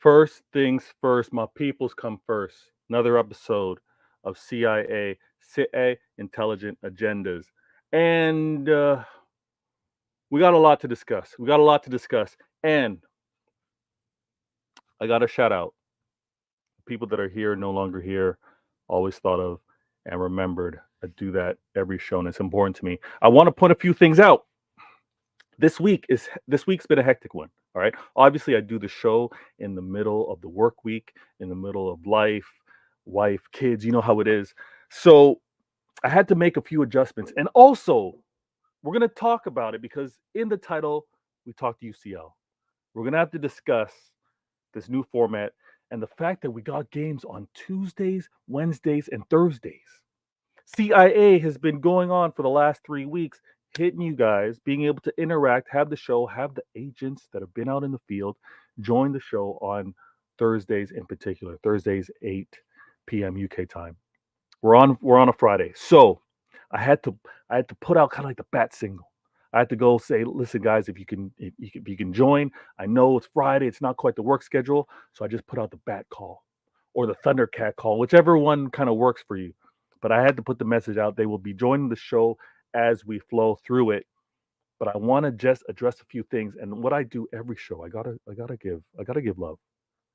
First things first, my peoples come first. Another episode of CIA, Citeh Intelligent Agendas. And we got a lot to discuss. And I got to shout out people that are here, no longer here, always thought of and remembered. I do that every show, and it's important to me. I want to point a few things out. This week's been a hectic one. All right. Obviously, I do the show in the middle of the work week, in the middle of life, wife, kids. You know how it is. So I had to make a few adjustments, and also we're gonna talk about it because in the title we talked UCL. We're gonna have to discuss this new format and the fact that we got games on Tuesdays, Wednesdays, and Thursdays. CIA has been going on for the last 3 weeks, hitting you guys, being able to interact, have the show, have the agents that have been out in the field join the show on Thursdays in particular. Thursdays 8 p.m. UK time. We're on a Friday, so I had to put out kind of like the bat signal. I had to go say, listen, guys, if you can join. I know it's Friday, it's not quite the work schedule, so I just put out the bat call or the Thundercat call, whichever one kind of works for you. But I had to put the message out. They will be joining the show as we flow through it. But I want to just address a few things. And what I do every show, I gotta give love.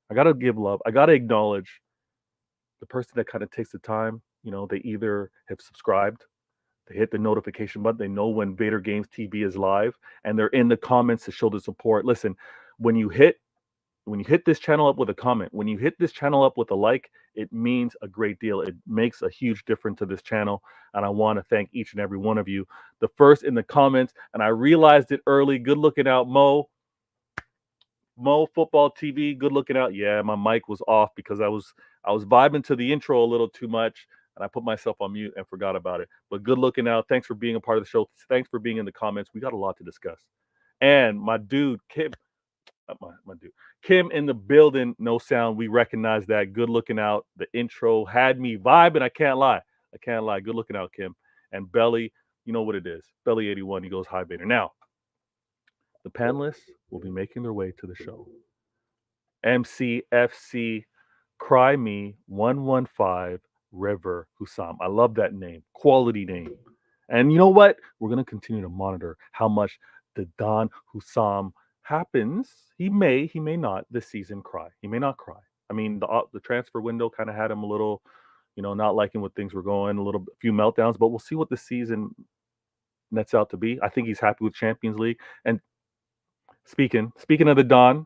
I gotta give love. I gotta acknowledge the person that kind of takes the time. You know, they either have subscribed, they hit the notification button, they know when Vader Games TV is live, and they're in the comments to show the support. Listen, when you hit this channel up with a comment, when you hit this channel up with a like, it means a great deal. It makes a huge difference to this channel, and I want to thank each and every one of you. The first in the comments, and I realized it early. Good looking out, Mo Football TV. Good looking out. Yeah, my mic was off because I was vibing to the intro a little too much, and I put myself on mute and forgot about it. But good looking out. Thanks for being a part of the show. Thanks for being in the comments. We got a lot to discuss. And my dude, Kim, my dude, Kim in the building, no sound. We recognize that. Good looking out. The intro had me vibing. I can't lie. Good looking out, Kim. And Belly, you know what it is. Belly 81, he goes, hi, Vader. Now, the panelists will be making their way to the show. MCFC, Cry Me 115 River Hussam. I love that name. Quality name. And you know what? We're going to continue to monitor how much the Don Hussam happens. He may not this season cry. He may not cry. I mean, the transfer window kind of had him a little, not liking what things were going, a few meltdowns, but we'll see what the season nets out to be. I think he's happy with Champions League. And speaking of the Don,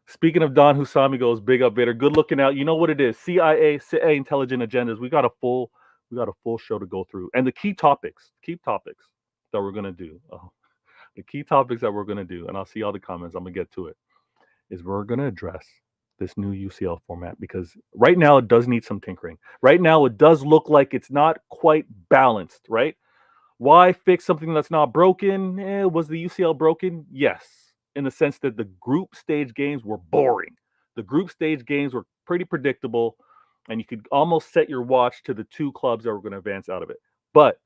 speaking of Don Hussam, he goes, big up, Vader. Good looking out. You know what it is. CIA Intelligent Agendas. We got a full show to go through. And the key topics that we're going to do. The key topics that we're going to do, and I'll see all the comments, I'm going to get to it, is we're going to address this new UCL format because right now it does need some tinkering. Right now it does look like it's not quite balanced, right? Why fix something that's not broken? Was the UCL broken? Yes, in the sense that the group stage games were boring. The group stage games were pretty predictable, and you could almost set your watch to the two clubs that were going to advance out of it. But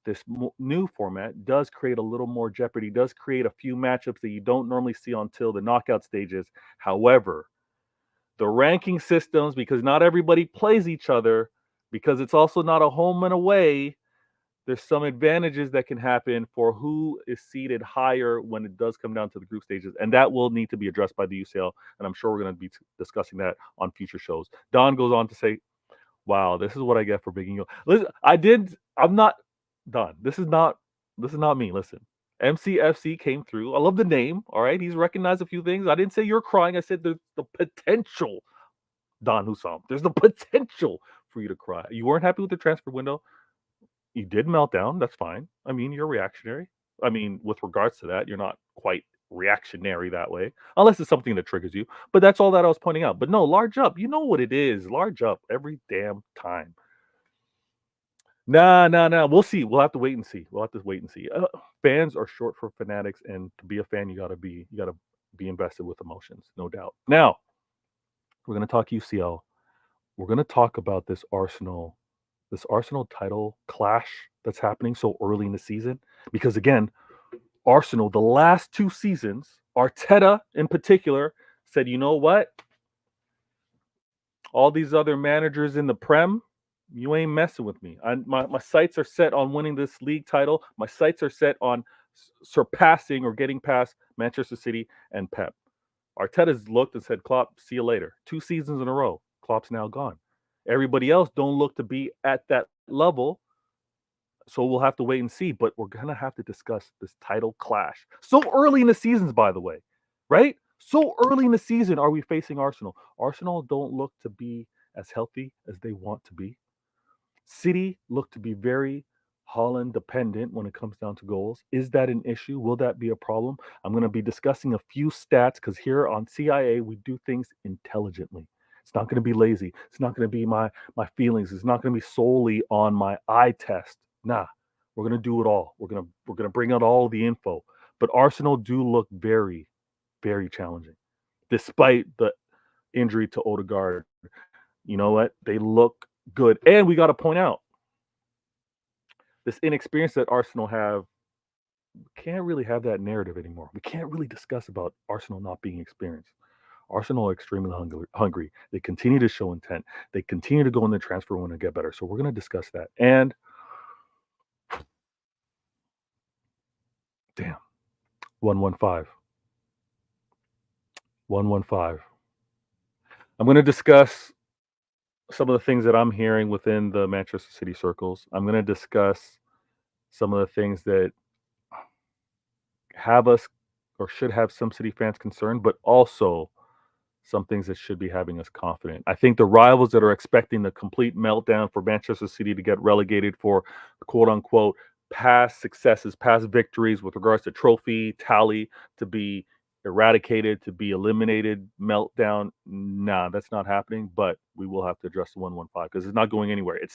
this new format does create a little more jeopardy, does create a few matchups that you don't normally see until the knockout stages. However, the ranking systems, because not everybody plays each other, because it's also not a home and away, there's some advantages that can happen for who is seated higher when it does come down to the group stages. And that will need to be addressed by the UCL. And I'm sure we're going to be discussing that on future shows. Don goes on to say, wow, this is what I get for bigging you. Listen, I'm not done. This is not me. Listen, MCFC came through. I love the name. All right. He's recognized a few things. I didn't say you're crying. I said there's the potential, Don Hussam. There's the potential for you to cry. You weren't happy with the transfer window. You did melt down. That's fine. I mean, you're reactionary. I mean, with regards to that, you're not quite reactionary that way, unless it's something that triggers you. But that's all that I was pointing out. But no, large up. You know what it is. Large up every damn time. Nah. We'll see. We'll have to wait and see. Fans are short for fanatics, and to be a fan, you gotta be invested with emotions, no doubt. Now, we're gonna talk UCL. We're gonna talk about this Arsenal title clash that's happening so early in the season. Because again, Arsenal, the last 2 seasons, Arteta in particular, said, you know what? All these other managers in the Prem, you ain't messing with me. My sights are set on winning this league title. My sights are set on surpassing or getting past Manchester City and Pep. Arteta's looked and said, Klopp, see you later. 2 seasons in a row. Klopp's now gone. Everybody else don't look to be at that level. So we'll have to wait and see. But we're going to have to discuss this title clash. So early in the seasons, by the way, right? So early in the season are we facing Arsenal. Arsenal don't look to be as healthy as they want to be. City look to be very Holland dependent when it comes down to goals. Is that an issue? Will that be a problem? I'm going to be discussing a few stats because here on CIA we do things intelligently. It's not going to be lazy. It's not going to be my feelings. It's not going to be solely on my eye test. Nah, we're going to do it all. We're going to bring out all the info. But Arsenal do look very, very challenging, despite the injury to Odegaard. You know what? They look good. And we got to point out this inexperience that Arsenal have. We can't really have that narrative anymore. We can't really discuss about Arsenal not being experienced. Arsenal are extremely hungry. They continue to show intent. They continue to go in the transfer window and get better. So we're going to discuss that. And damn, 115. 115. I'm going to discuss some of the things that I'm hearing within the Manchester City circles. I'm going to discuss some of the things that have us or should have some City fans concerned, but also some things that should be having us confident. I think the rivals that are expecting the complete meltdown for Manchester City to get relegated for quote unquote past successes, past victories with regards to trophy tally to be eradicated, to be eliminated, meltdown. Nah, that's not happening, but we will have to address the 115 because it's not going anywhere. It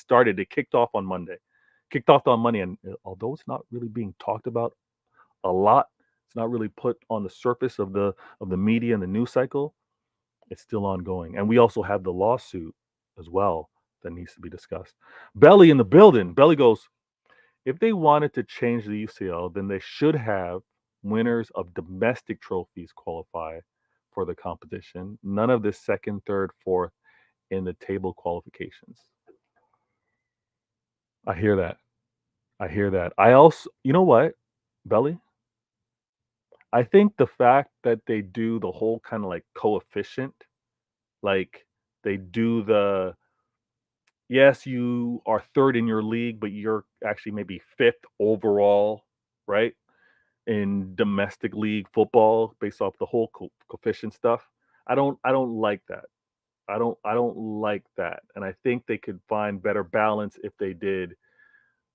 kicked off on Monday. And although it's not really being talked about a lot, it's not really put on the surface of the media and the news cycle. It's still ongoing. And we also have the lawsuit as well that needs to be discussed. Belly in the building. Belly goes, if they wanted to change the UCL, then they should have winners of domestic trophies qualify for the competition. None of this second, third, fourth in the table qualifications. I hear that. I also, you know what, Belly? I think the fact that they do the whole kind of like coefficient, like they do the yes, you are third in your league, but you're actually maybe fifth overall, right? In domestic league football based off the whole coefficient stuff. I don't like that. I don't like that. And I think they could find better balance if they did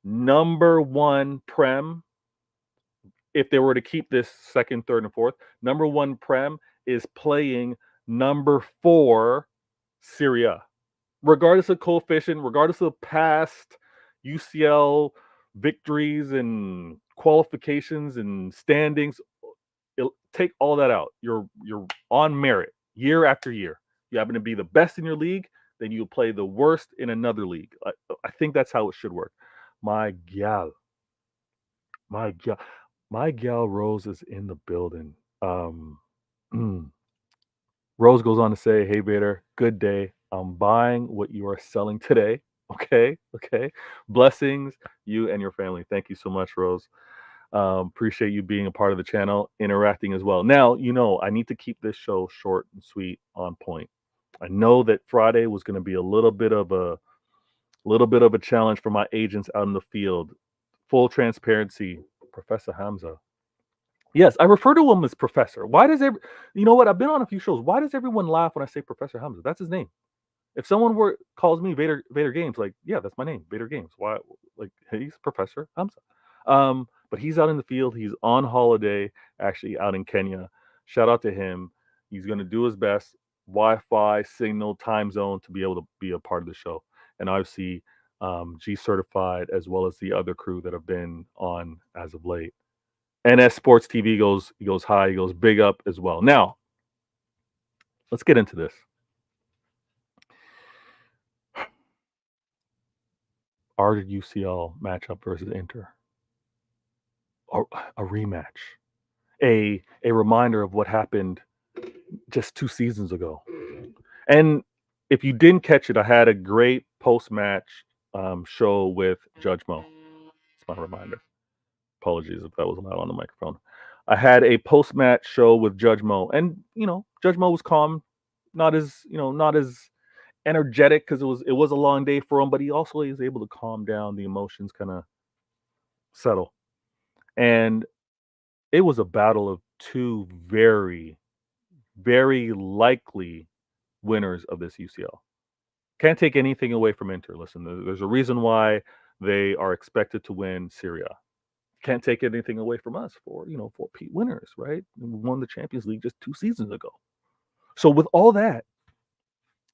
number 1 Prem. If they were to keep this second, third, and fourth, number 1 Prem is playing number 4 Serie A. Regardless of coefficient, regardless of past UCL victories and qualifications and standings, take all that out. You're on merit year after year. You happen to be the best in your league, then you play the worst in another league. I think that's how it should work. My gal, my gal, my gal Rose is in the building. Rose goes on to say, "Hey Vader, good day. I'm buying what you are selling today." Okay. Blessings, you and your family. Thank you so much, Rose. Appreciate you being a part of the channel, interacting as well. Now, I need to keep this show short and sweet, on point. I know that Friday was going to be a little bit of a challenge for my agents out in the field. Full transparency, Professor Hamza. Yes, I refer to him as Professor. Why does you know what? I've been on a few shows. Why does everyone laugh when I say Professor Hamza? That's his name. If someone calls me Vader Games, like, yeah, that's my name, Vader Games. Why? Like, he's Professor Hamza. But he's out in the field. He's on holiday, actually out in Kenya. Shout out to him. He's going to do his best, Wi-Fi, signal, time zone, to be able to be a part of the show. And obviously, G Certified, as well as the other crew that have been on as of late. NS Sports TV goes high. He goes big up as well. Now, let's get into this. Our UCL matchup versus Inter. A rematch. A reminder of what happened just 2 seasons ago. And if you didn't catch it, I had a great post-match show with Judge Mo. It's my reminder. Apologies if that was loud on the microphone. I had a post-match show with Judge Mo, and Judge Mo was calm, not as energetic because it was a long day for him, but he also is able to calm down, the emotions kind of settle. And it was a battle of two very, very likely winners of this UCL. Can't take anything away from Inter. Listen, there's a reason why they are expected to win Syria. Can't take anything away from us for Pete winners, right? We won the Champions League just 2 seasons ago. So with all that,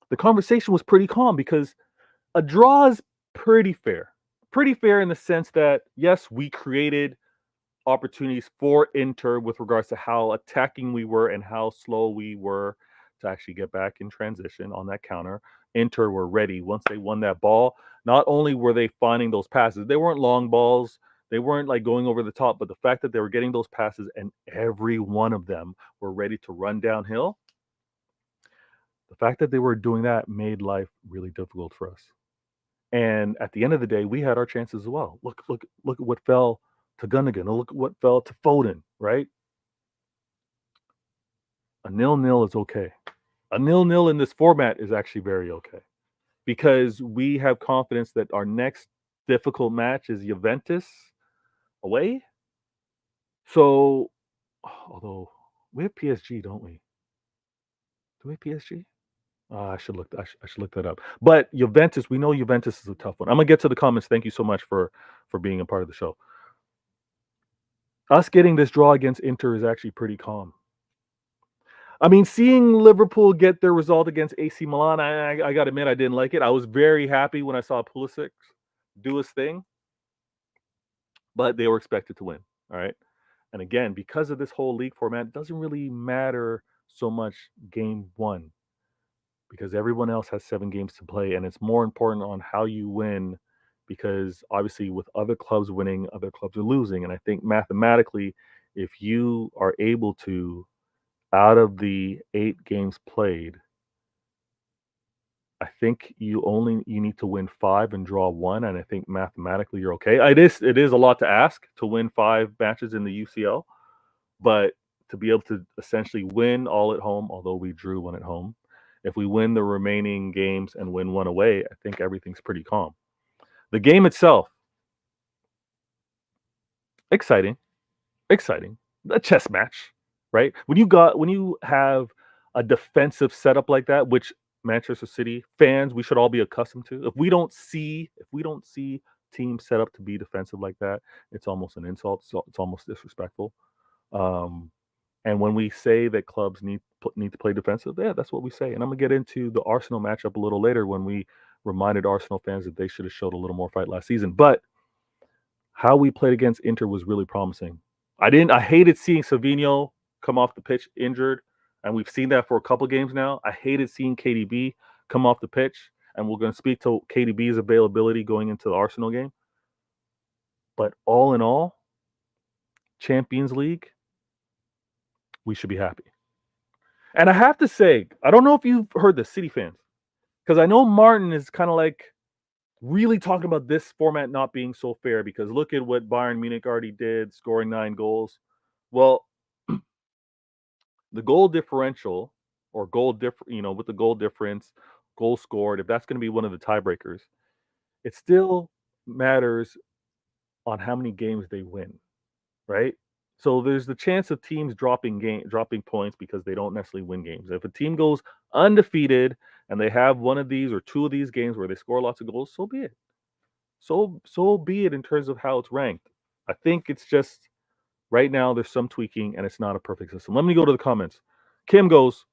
the conversation was pretty calm because a draw is pretty fair. Pretty fair in the sense that, yes, we created opportunities for Inter with regards to how attacking we were and how slow we were to actually get back in transition on that counter. Inter were ready once they won that ball. Not only were they finding those passes, they weren't long balls, they weren't like going over the top, but the fact that they were getting those passes and every one of them were ready to run downhill, the fact that they were doing that made life really difficult for us. And at the end of the day, we had our chances as well. Look at what fell to Gundogan. Look at what fell to Foden, right? A 0-0 is okay. A 0-0 in this format is actually very okay because we have confidence that our next difficult match is Juventus away. So, although we have PSG, don't we? Do we have PSG? I should look. I should look that up. But Juventus, we know Juventus is a tough one. I'm gonna get to the comments. Thank you so much for being a part of the show. Us getting this draw against Inter is actually pretty calm. I mean, seeing Liverpool get their result against AC Milan, I got to admit, I didn't like it. I was very happy when I saw Pulisic do his thing, but they were expected to win. All right. And again, because of this whole league format, it doesn't really matter so much game one because everyone else has 7 games to play. And it's more important on how you win because obviously, with other clubs winning, other clubs are losing. And I think mathematically, if you are able to, out of the 8 games played, I think you need to win 5 and draw 1, and I think mathematically you're okay. It is a lot to ask to win 5 matches in the UCL, but to be able to essentially win all at home, although we drew 1 at home, if we win the remaining games and win 1 away, I think everything's pretty calm. The game itself, exciting, a chess match, right? When you have a defensive setup like that, which Manchester City fans we should all be accustomed to. If we don't see teams set up to be defensive like that, it's almost an insult. So it's almost disrespectful. Um, and when we say that clubs need to play defensive, yeah, that's what we say. And I'm gonna get into the Arsenal matchup a little later when we reminded Arsenal fans that they should have showed a little more fight last season. But how we played against Inter was really promising. I hated seeing Savinho come off the pitch injured, and we've seen that for a couple games now. I hated seeing KDB come off the pitch, and we're going to speak to KDB's availability going into the Arsenal game. But all in all, Champions League, we should be happy. And I have to say, I don't know if you've heard the City fans, because I know Martin is kind of like really talking about this format not being so fair because look at what Bayern Munich already did, scoring 9 goals. Well, the goal differential or with the goal difference, goal scored, if that's going to be one of the tiebreakers, it still matters on how many games they win, right? So there's the chance of teams dropping points because they don't necessarily win games. If a team goes undefeated and they have one of these or 2 of these games where they score lots of goals, so be it. So be it in terms of how it's ranked. I think it's just right now there's some tweaking and it's not a perfect system. Let me go to the comments. Kim goes,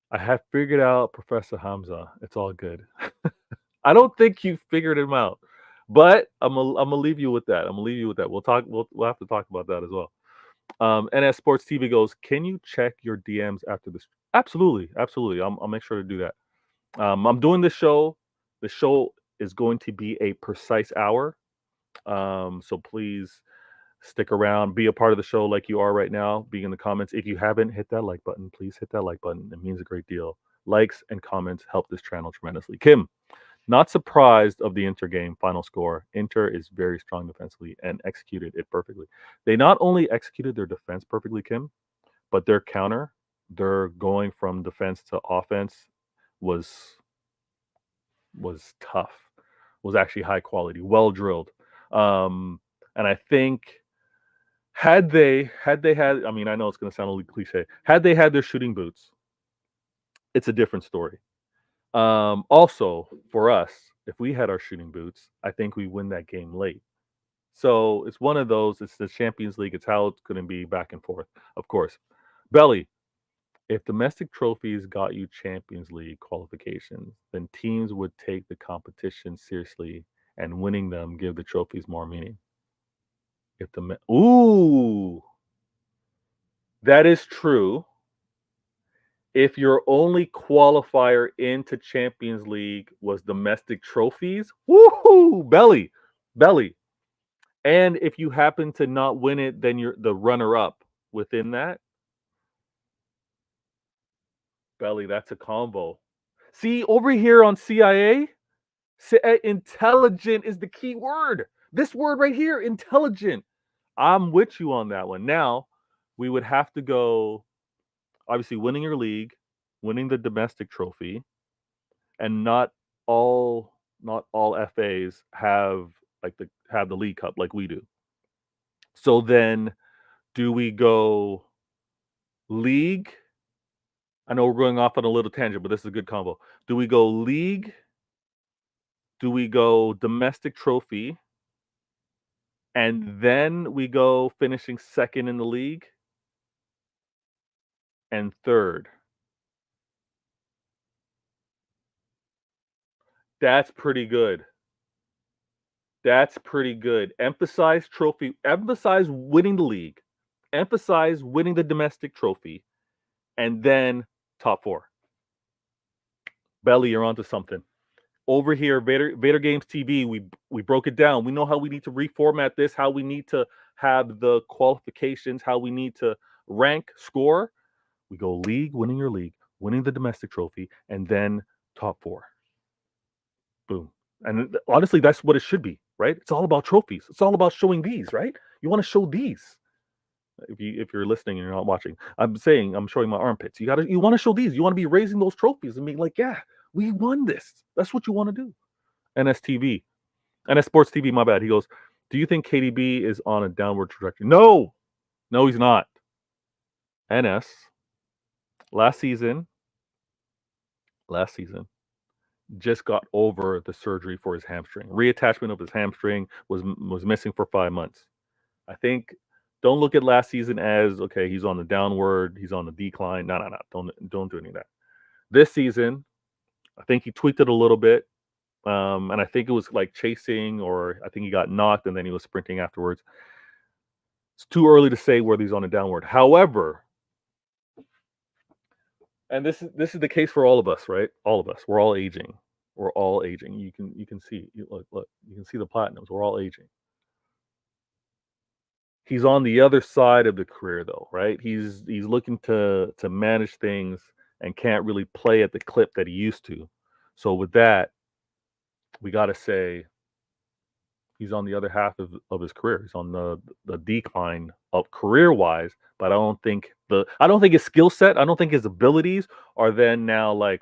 I have figured out Professor Hamza. It's all good. I don't think you figured him out, but I'm gonna leave you with that. We'll have to talk about that as well. NS Sports TV goes, can you check your DMs after this? Absolutely. I'll make sure to do that. I'm doing this show. The show is going to be a precise hour. So please stick around, be a part of the show like you are right now, be in the comments. If you haven't hit that like button, please hit that like button. It means a great deal. Likes and comments help this channel tremendously. Kim, not surprised of the Inter game final score. Inter is very strong defensively and executed it perfectly. They not only executed their defense perfectly, Kim, but their counter, their going from defense to offense was tough. Was actually high quality, well drilled. And I think had they had, I mean, I know it's going to sound a little cliche. Had they had their shooting boots, it's a different story. Also, for us, if we had our shooting boots, I think we win that game late. So it's one of those. It's the Champions League. It's how it's going to be back and forth, of course. Belly, if domestic trophies got you Champions League qualifications, then teams would take the competition seriously, and winning them give the trophies more meaning. If the ooh, that is true. If your only qualifier into Champions League was domestic trophies, woohoo, belly. And if you happen to not win it, then you're the runner-up within that. Belly, that's a combo. See, over here on CIA, intelligent is the key word. This word right here, intelligent. I'm with you on that one. Now, we would have to go, obviously, winning your league, winning the domestic trophy, and not all FAs have the League Cup like we do. So then, do we go league? I know we're going off on a little tangent, but this is a good combo. Do we go league? Do we go domestic trophy? And then we go finishing second in the league and third. That's pretty good. That's pretty good. Emphasize trophy. Emphasize winning the league. Emphasize winning the domestic trophy. And then top four. Belly, you're onto something. Over here, Vader Games TV, we broke it down. We know how we need to reformat this, how we need to have the qualifications, how we need to rank, score. We go league, winning your league, winning the domestic trophy, and then top four. Boom. And honestly, that's what it should be, right? It's all about trophies. It's all about showing these, right? You want to show these. If you're listening and you're not watching, I'm showing my armpits. You want to show these. You want to be raising those trophies and being like, yeah, we won this. That's what you want to do. NSTV, NS Sports TV. My bad. He goes, do you think KDB is on a downward trajectory? No, he's not. NS last season just got over the surgery for his hamstring. Reattachment of his hamstring was missing for 5 months. I think don't look at last season as okay, he's on the downward, he's on the decline. No. Don't do any of that. This season, I think he tweaked it a little bit. And I think it was like chasing, or I think he got knocked and then he was sprinting afterwards. It's too early to say whether he's on a downward. However, and this is the case for all of us, right? All of us. We're all aging. You can see look, you can see the platinums. We're all aging. He's on the other side of the career though, right? He's looking to manage things and can't really play at the clip that he used to. So with that, we got to say he's on the other half of his career. He's on the decline of career-wise, but I don't think his skill set, I don't think his abilities are then now like,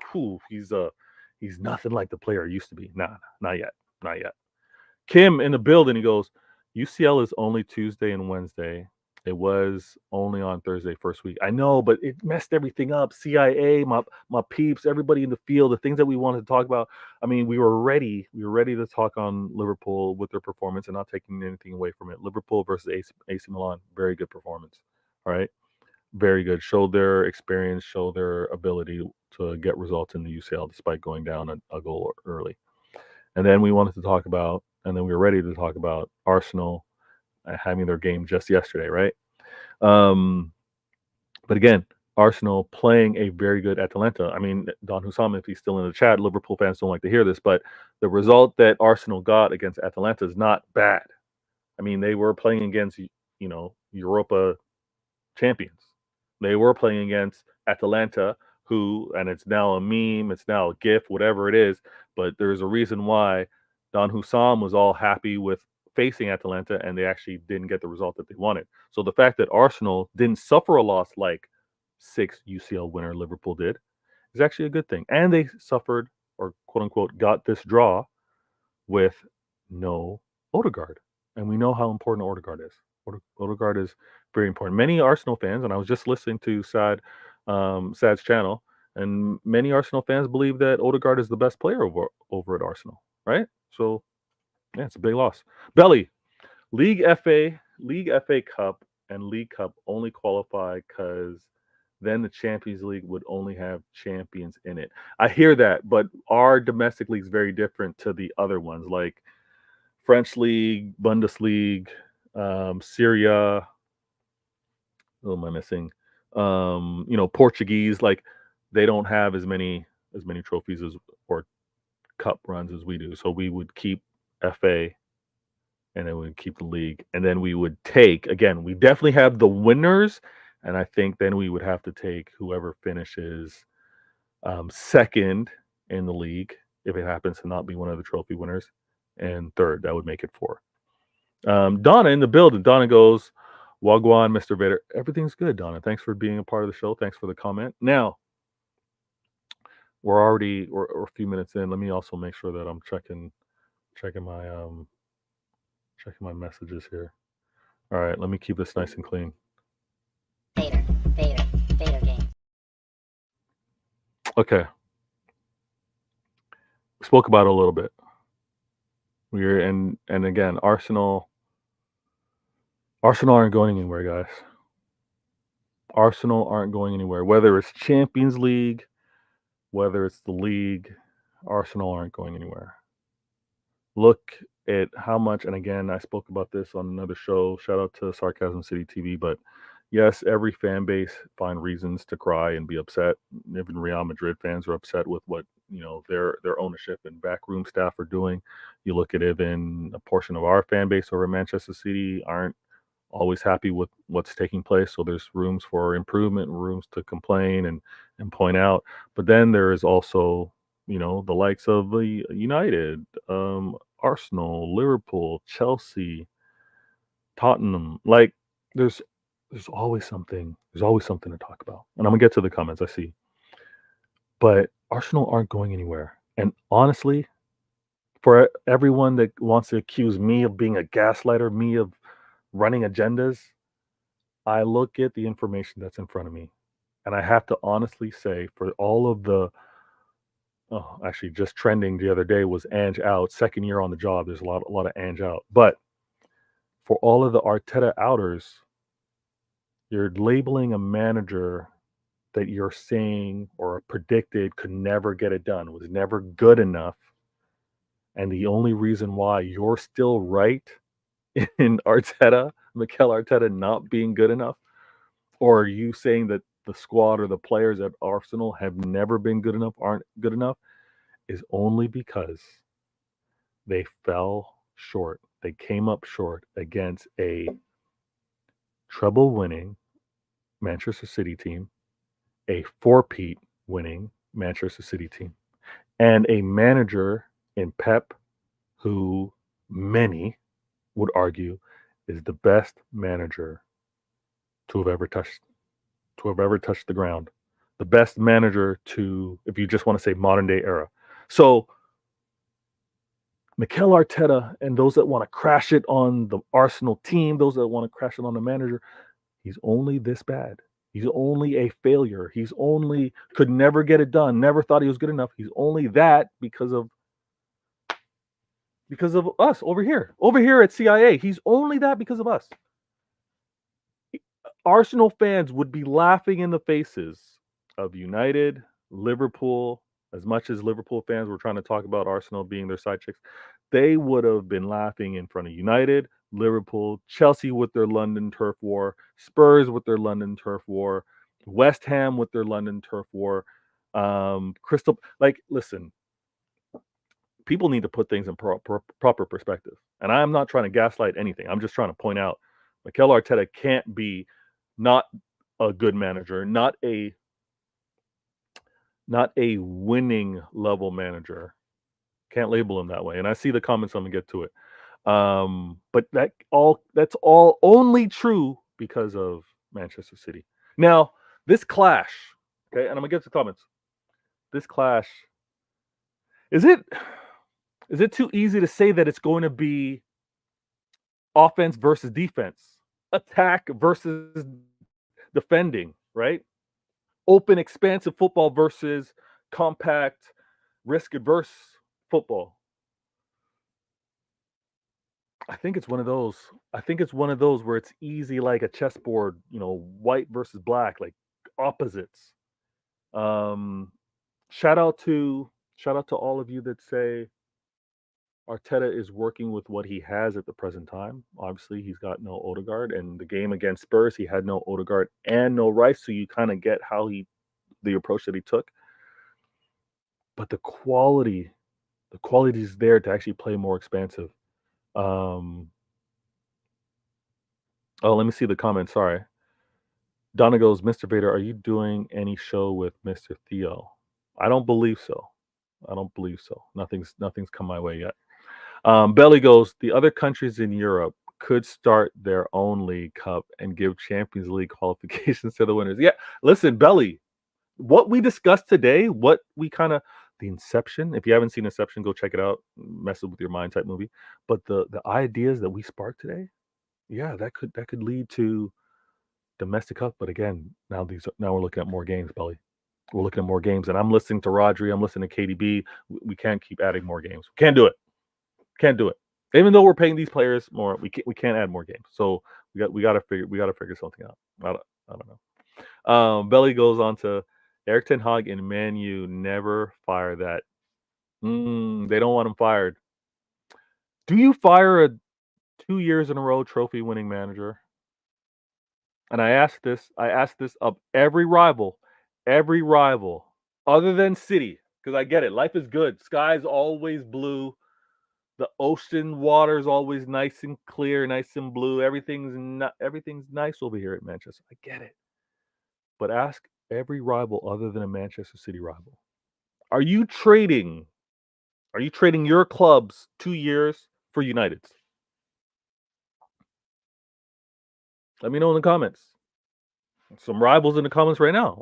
he's nothing like the player he used to be. Nah, not yet. Kim in the building, he goes, UCL is only Tuesday and Wednesday. It was only on Thursday first week. I know, but it messed everything up. CIA, my peeps, everybody in the field, the things that we wanted to talk about. I mean, we were ready. We were ready to talk on Liverpool with their performance and not taking anything away from it. Liverpool versus AC Milan, very good performance. All right, very good. Showed their experience, showed their ability to get results in the UCL despite going down a goal early. And then we wanted to talk about, and then we were ready to talk about Arsenal having their game just yesterday, right? But again, Arsenal playing a very good Atalanta. I mean, Don Hussam, if he's still in the chat, Liverpool fans don't like to hear this, but the result that Arsenal got against Atalanta is not bad. I mean, they were playing against, Europa champions. They were playing against Atalanta, who, and it's now a meme, it's now a GIF, whatever it is, but there's a reason why Don Hussam was all happy with facing Atalanta and they actually didn't get the result that they wanted. So the fact that Arsenal didn't suffer a loss like 6 UCL winner Liverpool did is actually a good thing. And they suffered, or quote unquote, got this draw with no Odegaard. And we know how important Odegaard is. Odegaard is very important. Many Arsenal fans, and I was just listening to Sad's channel, and many Arsenal fans believe that Odegaard is the best player over at Arsenal, right? So, yeah, it's a big loss. Belly, League FA Cup, and League Cup only qualify because then the Champions League would only have champions in it. I hear that, but our domestic league is very different to the other ones, like French League, Bundesliga, Syria. What am I missing? Portuguese. Like they don't have as many trophies or cup runs as we do. So we would keep FA, and then we'd keep the league, and then we would take again. We definitely have the winners, and I think then we would have to take whoever finishes second in the league if it happens to not be one of the trophy winners, and third. That would make it 4. Donna in the building. Donna goes, Wagwan, Mr. Vader. Everything's good, Donna. Thanks for being a part of the show. Thanks for the comment. Now, we're a few minutes in. Let me also make sure that I'm checking my messages here. All right, let me keep this nice and clean. Vader game. Okay. We spoke about it a little bit. And again, Arsenal aren't going anywhere, guys. Arsenal aren't going anywhere. Whether it's Champions League, whether it's the league, Arsenal aren't going anywhere. Look at how much, and again, I spoke about this on another show. Shout out to Sarcasm City TV. But yes, every fan base find reasons to cry and be upset. Even Real Madrid fans are upset with what their ownership and backroom staff are doing. You look at even a portion of our fan base over Manchester City aren't always happy with what's taking place. So there's rooms for improvement, rooms to complain and point out. But then there is also the likes of the United, Arsenal, Liverpool, Chelsea, Tottenham. Like there's always something. There's always something to talk about. And I'm gonna get to the comments. I see. But Arsenal aren't going anywhere. And honestly, for everyone that wants to accuse me of being a gaslighter, me of running agendas, I look at the information that's in front of me. And I have to honestly say, for all of the actually just trending the other day was Ange out, second year on the job. There's a lot of Ange out. But for all of the Arteta outers, you're labeling a manager that you're saying or predicted could never get it done, was never good enough. And the only reason why you're still right in Mikel Arteta not being good enough, or are you saying that the squad or the players at Arsenal have never been good enough, aren't good enough, is only because they fell short. They came up short against a treble-winning Manchester City team, a four-peat winning Manchester City team, and a manager in Pep who many would argue is the best manager to have ever touched the ground. The best manager to, if you just want to say modern day era. So Mikel Arteta and those that want to crash it on the Arsenal team, those that want to crash it on the manager, he's only this bad. He's only a failure. He's only could never get it done. Never thought he was good enough. He's only that because of us over here. Over here at CIA. He's only that because of us. Arsenal fans would be laughing in the faces of United, Liverpool. As much as Liverpool fans were trying to talk about Arsenal being their side chicks, they would have been laughing in front of United, Liverpool, Chelsea with their London turf war, Spurs with their London turf war, West Ham with their London turf war, listen, people need to put things in proper perspective. And I'm not trying to gaslight anything. I'm just trying to point out Mikel Arteta can't be not a good manager, not a not a winning level manager. Can't label him that way. And I see the comments. I'm gonna get to it. But that's all only true because of Manchester City. Now, this clash, okay, and I'm gonna get to the comments. This clash, is it too easy to say that it's going to be offense versus defense, attack versus defending, right? Open, expansive football versus compact, risk adverse football. I think it's one of those. I think it's one of those where it's easy like a chessboard, white versus black, like opposites. Um, shout out to all of you that say Arteta is working with what he has at the present time. Obviously, he's got no Odegaard, and the game against Spurs, he had no Odegaard and no Rice, so you kind of get how the approach that he took. But the quality is there to actually play more expansive. Oh, let me see the comments. Sorry. Donna goes, Mr. Vader, are you doing any show with Mr. Theo? I don't believe so. Nothing's come my way yet. Belly goes, the other countries in Europe could start their own League Cup and give Champions League qualifications to the winners. Yeah, listen, Belly, what we discussed today, the Inception, if you haven't seen Inception, go check it out. Mess with your mind type movie. But the ideas that we sparked today, yeah, that could lead to domestic cup. But again, now we're looking at more games, Belly. We're looking at more games, and I'm listening to Rodri. I'm listening to KDB. We can't keep adding more games. Can't do it. Even though we're paying these players more, we can't add more games. So we got to figure something out. I don't know. Belly goes on to Eric Ten Hag and Man U never fire that. They don't want him fired. Do you fire a 2 years in a row trophy winning manager? And I asked this of every rival, other than City, because I get it. Life is good. Sky's always blue. The ocean water is always nice and clear, nice and blue. Everything's nice over here at Manchester. I get it. But ask every rival other than a Manchester City rival. Are you trading your club's 2 years for United's? Let me know in the comments. Some rivals in the comments right now.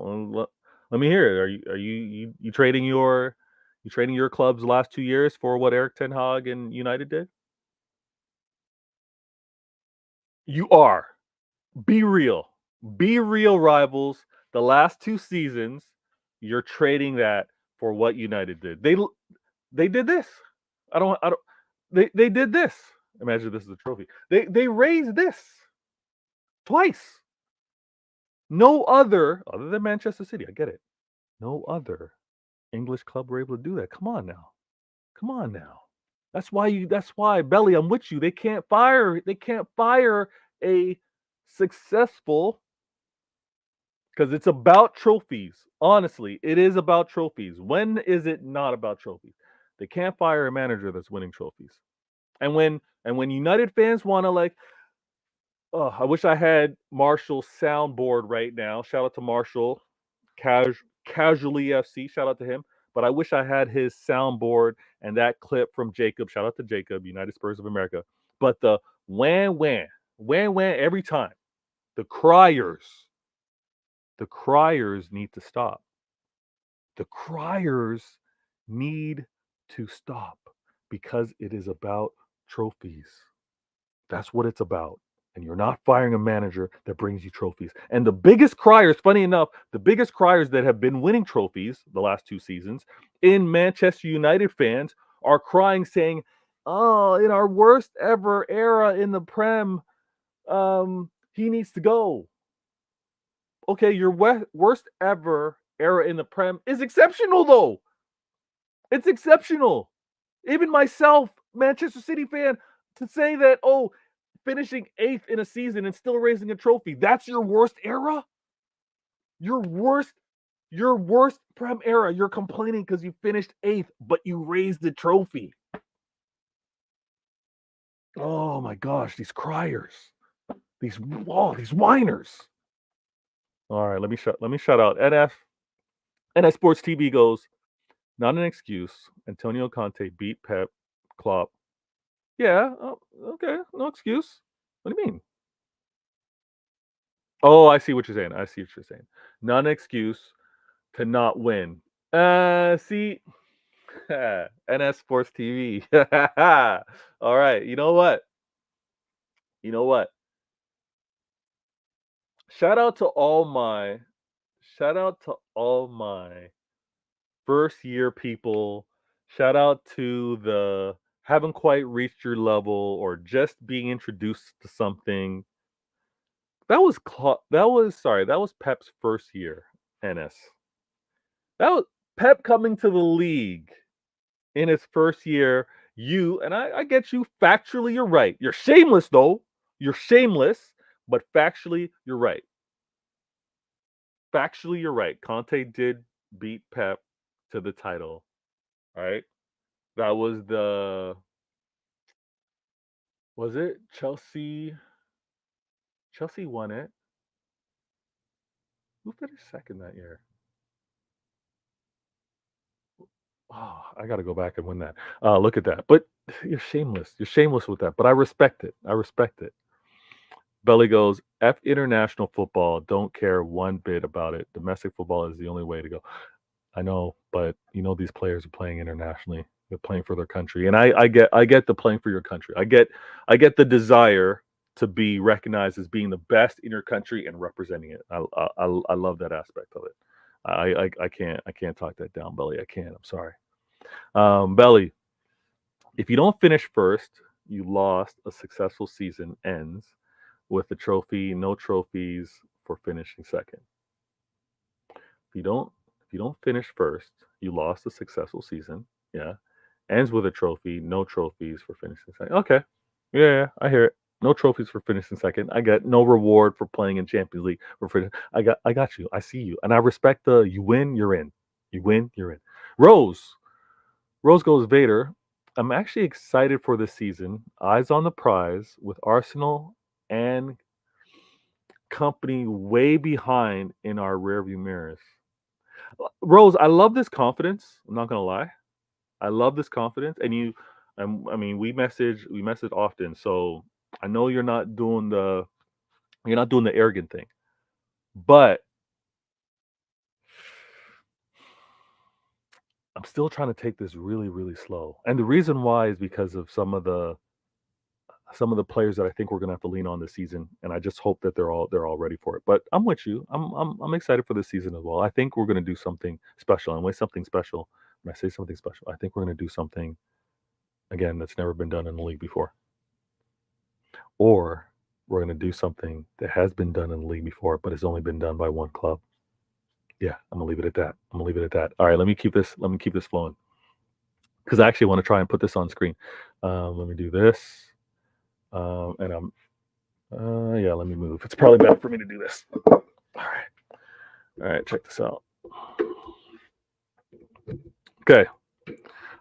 Let me hear it. Are you trading your club's last 2 years for what Eric Ten Hag and United did? You are. Be real. Be real, rivals. The last 2 seasons, you're trading that for what United did. They did this. I don't. They did this. Imagine this is a trophy. They raised this twice. No other than Manchester City. I get it. No other English club were able to do that. Come on now. That's why Belly, I'm with you. They can't fire a successful, because it's about trophies. Honestly, it is about trophies. When is it not about trophies? They can't fire a manager that's winning trophies. And when United fans want to I wish I had Marshall's soundboard right now. Shout out to Marshall, Casually FC. Shout out to him. But I wish I had his soundboard and that clip from Jacob. Shout out to Jacob, United Spurs of America. But the wham every time. The criers need to stop. The criers need to stop because it is about trophies. That's what it's about. And you're not firing a manager that brings you trophies. And the biggest criers, funny enough, the biggest criers that have been winning trophies the last 2 seasons in Manchester United fans are crying, saying, "Oh, in our worst ever era in the Prem, he needs to go." Okay, your worst ever era in the Prem is exceptional, though. It's exceptional. Even myself, Manchester City fan, to say that, finishing 8th in a season and still raising a trophy, that's your worst era? Your worst Prem era. You're complaining because you finished 8th, but you raised the trophy. Oh my gosh, these criers. These whiners. All right, let me shout out NF. NS Sports TV goes, not an excuse. Antonio Conte beat Pep, Klopp. Yeah, okay, no excuse. What do you mean? Oh, I see what you're saying. I see what you're saying. Not an excuse to not win. See, NS Sports TV. All right, you know what? You know what? Shout out to all my shout out to all my first year people. Shout out to the haven't quite reached your level or just being introduced to something. That was Pep's first year, NS. That was Pep coming to the league in his first year. You and I get you. Factually, you're right. You're shameless though. You're shameless, but factually, you're right. Factually, you're right. Conte did beat Pep to the title. All right. That was it Chelsea? Chelsea won it. Who finished second that year? Oh, I got to go back and win that. Look at that. But you're shameless. You're shameless with that. But I respect it. I respect it. Belly goes, F international football. Don't care one bit about it. Domestic football is the only way to go. I know, but these players are playing internationally. They're playing for their country, and I get the playing for your country. I get the desire to be recognized as being the best in your country and representing it. I love that aspect of it. I can't talk that down, Belly. I can't. I'm sorry, Belly. If you don't finish first, you lost. A successful season ends with a trophy. No trophies for finishing second. If you don't finish first, you lost a successful season. Yeah. Ends with a trophy, no trophies for finishing second. Okay. Yeah, I hear it. No trophies for finishing second. I get no reward for playing in Champions League. I got you. I see you. And I respect the you win, you're in. You win, you're in. Rose. Rose goes Vader. I'm actually excited for this season. Eyes on the prize with Arsenal and company way behind in our rearview mirrors. Rose, I love this confidence. I'm not gonna lie. I love this confidence, and I mean, we message often, so I know you're not doing the arrogant thing, but I'm still trying to take this really, really slow. And the reason why is because of some of the players that I think we're gonna have to lean on this season, and I just hope that they're all ready for it. But I'm with you. I'm excited for this season as well. I think we're gonna do something special. And when something special, when I say something special, I think we're gonna do something again that's never been done in the league before. Or we're going to do something that has been done in the league before, but has only been done by one club. Yeah, I'm gonna leave it at that. I'm gonna leave it at that. All right, let me keep this. Let me keep this flowing because I actually want to try and put this on screen. Let me do this, and I'm. Yeah, let me move. It's probably better for me to do this. All right. Check this out. Okay,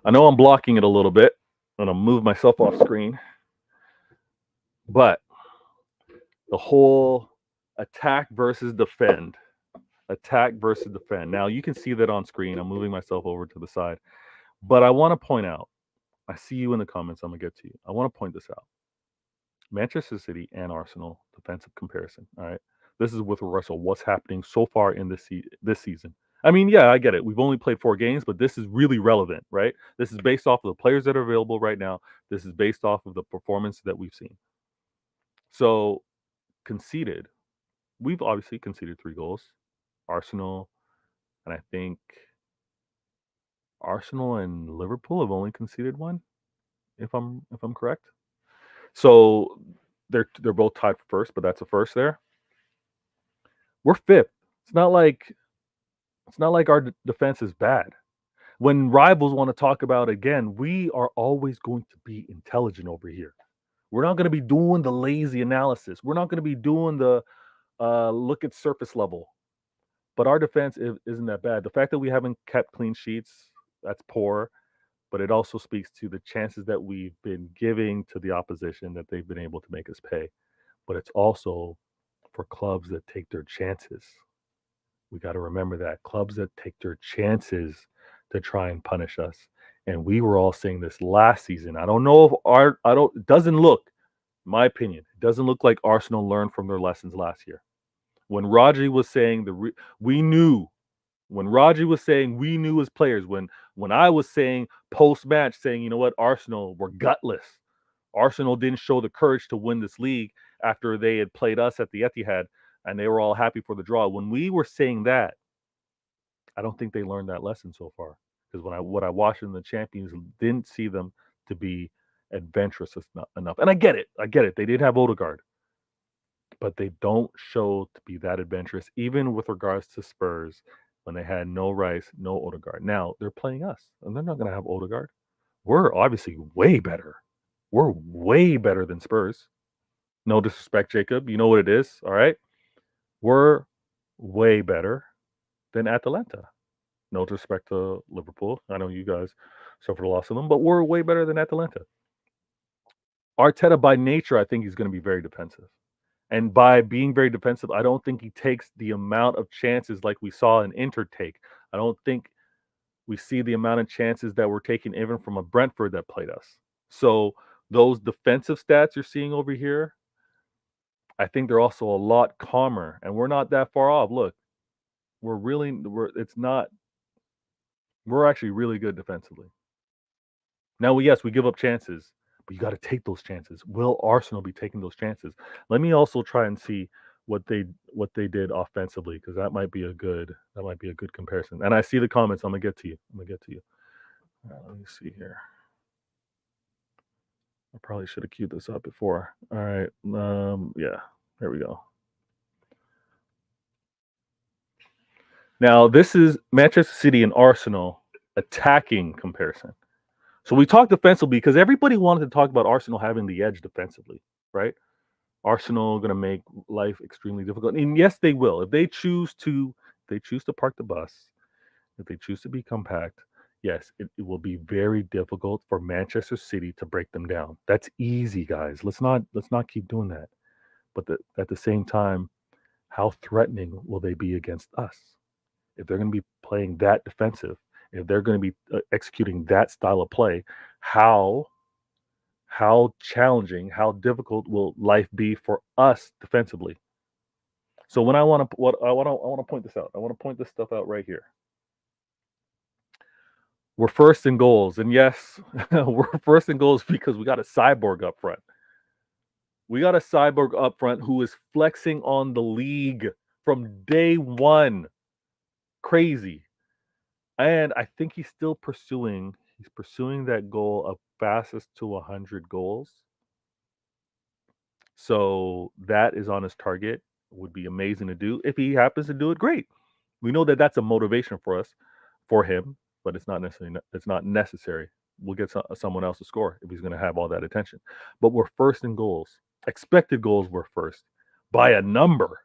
I know I'm blocking it a little bit. I'm gonna move myself off screen, but the whole attack versus defend. Attack versus defend. Now you can see that on screen. I'm moving myself over to the side. But I want to point out, I see you in the comments. I'm going to get to you. I want to point this out. Manchester City and Arsenal defensive comparison. All right. This is with Russell. What's happening so far in this season? I mean, yeah, I get it. We've only played 4 games, but this is really relevant, right? This is based off of the players that are available right now. This is based off of the performance that we've seen. So, conceded. We've obviously conceded 3 goals. Arsenal, and I think Arsenal and Liverpool have only conceded 1, if I'm correct. So they're both tied for first, but that's a first there. We're fifth. It's not like our defense is bad. When rivals want to talk about again, we are always going to be intelligent over here. We're not going to be doing the lazy analysis. We're not going to be doing the look at surface level. But our defense isn't that bad. The fact that we haven't kept clean sheets, that's poor. But it also speaks to the chances that we've been giving to the opposition that they've been able to make us pay. But it's also for clubs that take their chances. We got to remember that clubs that take their chances to try and punish us. And we were all saying this last season. I don't know if it doesn't look, in my opinion, it doesn't look like Arsenal learned from their lessons last year. When Rodri was saying we knew, when Rodri was saying we knew as players, when I was saying post match, saying, you know what, Arsenal were gutless. Arsenal didn't show the courage to win this league after they had played us at the Etihad, and they were all happy for the draw. When we were saying that, I don't think they learned that lesson so far. Because what I watched in the Champions didn't see them to be adventurous enough. And I get it. They did have Odegaard, but they don't show to be that adventurous, even with regards to Spurs when they had no Rice, no Odegaard. Now they're playing us, and they're not going to have Odegaard. We're obviously way better. We're way better than Spurs. No disrespect, Jacob. You know what it is, all right? We're way better than Atalanta. No disrespect to Liverpool. I know you guys suffered a loss of them, but we're way better than Atalanta. Arteta, by nature, I think he's going to be very defensive. And by being very defensive, I don't think he takes the amount of chances like we saw in Inter take. I don't think we see the amount of chances that were taken even from a Brentford that played us. So those defensive stats you're seeing over here, I think they're also a lot calmer, and we're not that far off. Look, we're actually really good defensively. Now, yes, we give up chances, but you got to take those chances. Will Arsenal be taking those chances? Let me also try and see what they did offensively, because that might be a good comparison. And I see the comments. I'm gonna get to you. Let me see here. I probably should have queued this up before. All right. Yeah. There we go. Now, this is Manchester City and Arsenal attacking comparison. So we talked defensively because everybody wanted to talk about Arsenal having the edge defensively, right? Arsenal going to make life extremely difficult. And yes, they will. If they choose to park the bus, if they choose to be compact, yes, it will be very difficult for Manchester City to break them down. That's easy, guys. Let's not keep doing that. But at the same time, how threatening will they be against us? If they're going to be playing that defensive, if they're going to be executing that style of play, how challenging, how difficult will life be for us defensively? So when I want to point this out. I want to point this stuff out right here. We're first in goals, and yes, we're first in goals because we got a cyborg up front. We got a cyborg up front who is flexing on the league from day one. Crazy. And I think he's still pursuing that goal of fastest to 100 goals. So that is on his target. Would be amazing to do. If he happens to do it, great. We know that that's a motivation for him, but it's not necessary. We'll get someone else to score if he's going to have all that attention. But we're first in goals. Expected goals, we're first by a number.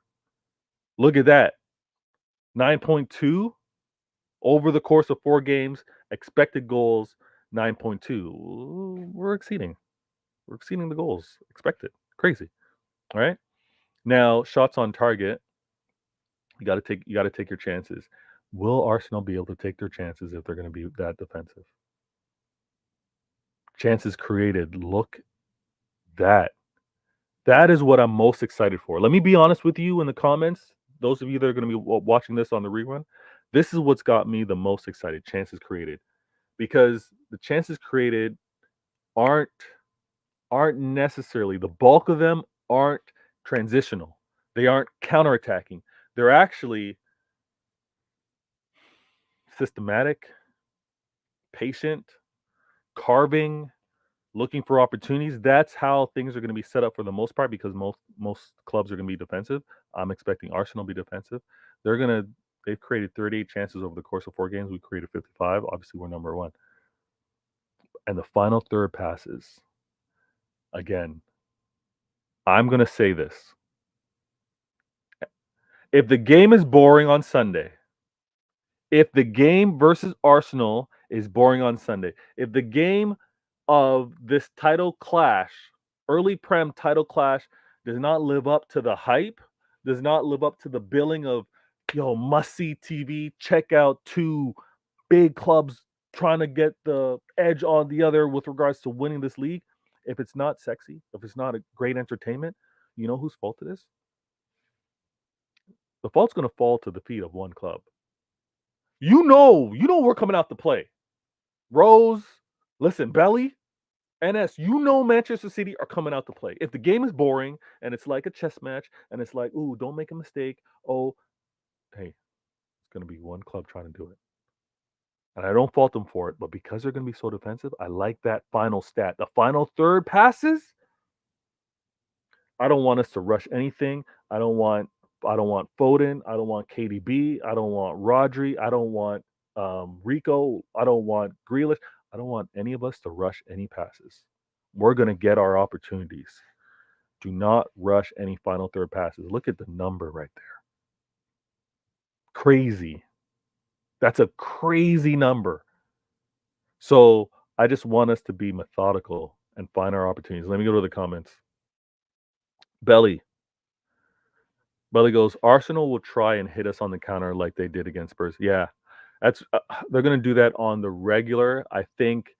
Look at that. 9.2 over the course of 4 games. Expected goals, 9.2. We're exceeding the goals expected. Crazy. All right. Now, shots on target. You got to take your chances. Will Arsenal be able to take their chances if they're going to be that defensive? Chances created. Look, that is what I'm most excited for. Let me be honest with you in the comments. Those of you that are going to be watching this on the rerun, this is what's got me the most excited. Chances created, because the chances created aren't necessarily, the bulk of them aren't transitional. They aren't counterattacking. They're actually systematic, patient, carving, looking for opportunities. That's how things are going to be set up for the most part, because most clubs are going to be defensive. I'm expecting Arsenal to be defensive. They've created 38 chances over the course of 4 games. We created 55. Obviously, we're number 1. And the final third passes, again, I'm going to say this. If the game is boring on Sunday, if the game versus Arsenal is boring on Sunday, if the game of this title clash, early Prem title clash, does not live up to the hype, does not live up to the billing of must-see TV. Check out two big clubs trying to get the edge on the other with regards to winning this league. If it's not sexy, if it's not a great entertainment, you know whose fault it is? The fault's going to fall to the feet of one club. You know we're coming out to play. Rose, listen, Belly, NS, Manchester City are coming out to play. If the game is boring and it's like a chess match and it's like, ooh, don't make a mistake. Oh, hey, it's going to be one club trying to do it. And I don't fault them for it, but because they're going to be so defensive, I like that final stat. The final third passes, I don't want us to rush anything. I don't want Foden. I don't want KDB. I don't want Rodri. I don't want Rico. I don't want Grealish. I don't want any of us to rush any passes. We're going to get our opportunities. Do not rush any final third passes. Look at the number right there. Crazy. That's a crazy number. So I just want us to be methodical and find our opportunities. Let me go to the comments. Belly goes, Arsenal will try and hit us on the counter like they did against Spurs. Yeah, that's they're going to do that on the regular. I think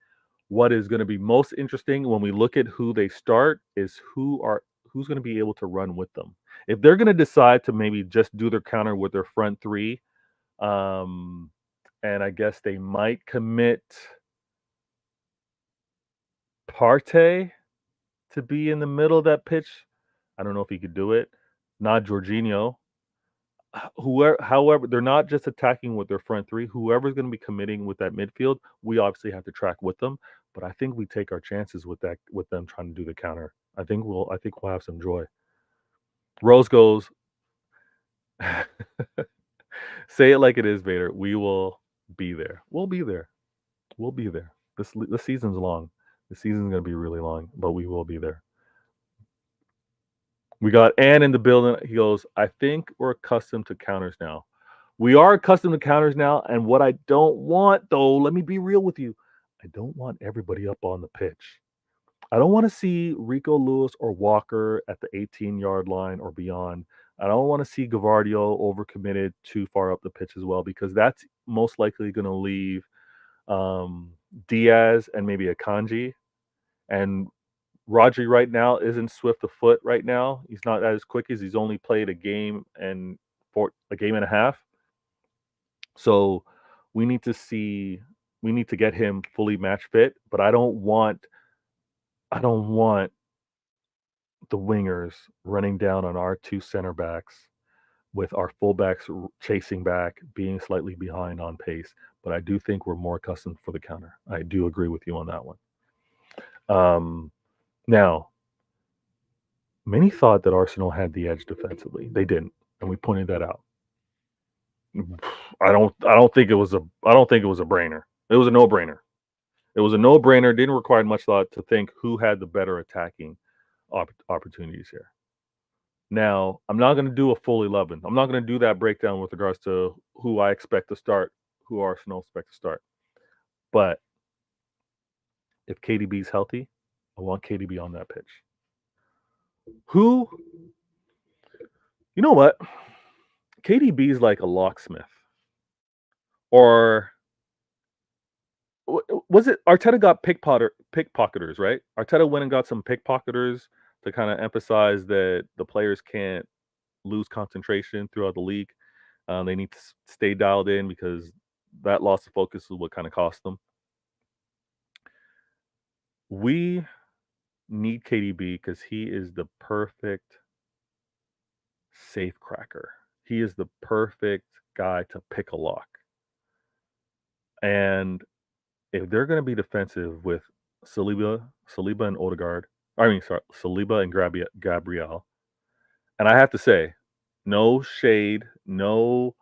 what is going to be most interesting when we look at who they start is who's going to be able to run with them. If they're going to decide to maybe just do their counter with their front three, and I guess they might commit Partey to be in the middle of that pitch. I don't know if he could do it. Not Jorginho. However, they're not just attacking with their front three. Whoever's going to be committing with that midfield, we obviously have to track with them. But I think we take our chances with them trying to do the counter. I think we'll have some joy. Rose goes, say it like it is, Vader. We will be there. We'll be there. We'll be there. This season's long. The season's going to be really long, but we will be there. We got Ann in the building. He goes, I think we're accustomed to counters now. We are accustomed to counters now. And what I don't want, though, let me be real with you. I don't want everybody up on the pitch. I don't want to see Rico Lewis or Walker at the 18-yard line or beyond. I don't want to see Gavardio overcommitted too far up the pitch as well, because that's most likely going to leave Diaz and maybe Akanji. And Rodri right now isn't swift of foot right now. He's not as quick as he's only played a game and a half. So we need to get him fully match fit, but I don't want the wingers running down on our two center backs with our fullbacks chasing back, being slightly behind on pace. But I do think we're more accustomed for the counter. I do agree with you on that one. Now, many thought that Arsenal had the edge defensively. They didn't, and we pointed that out. I don't think it was a brainer. It was a no-brainer. It was a no-brainer. Didn't require much thought to think who had the better attacking opportunities here. Now, I'm not going to do a full 11. I'm not going to do that breakdown with regards to who I expect to start, who Arsenal expect to start. But if KDB's healthy, I want KDB on that pitch. You know what? KDB is like a locksmith. Or was it Arteta got pickpocketers, right? Arteta went and got some pickpocketers to kind of emphasize that the players can't lose concentration throughout the league. They need to stay dialed in because that loss of focus is what kind of cost them. We need KDB because he is the perfect safe cracker. He is the perfect guy to pick a lock. And if they're going to be defensive with Saliba and Odegaard, Saliba and Gabriel, and I have to say, no shade, no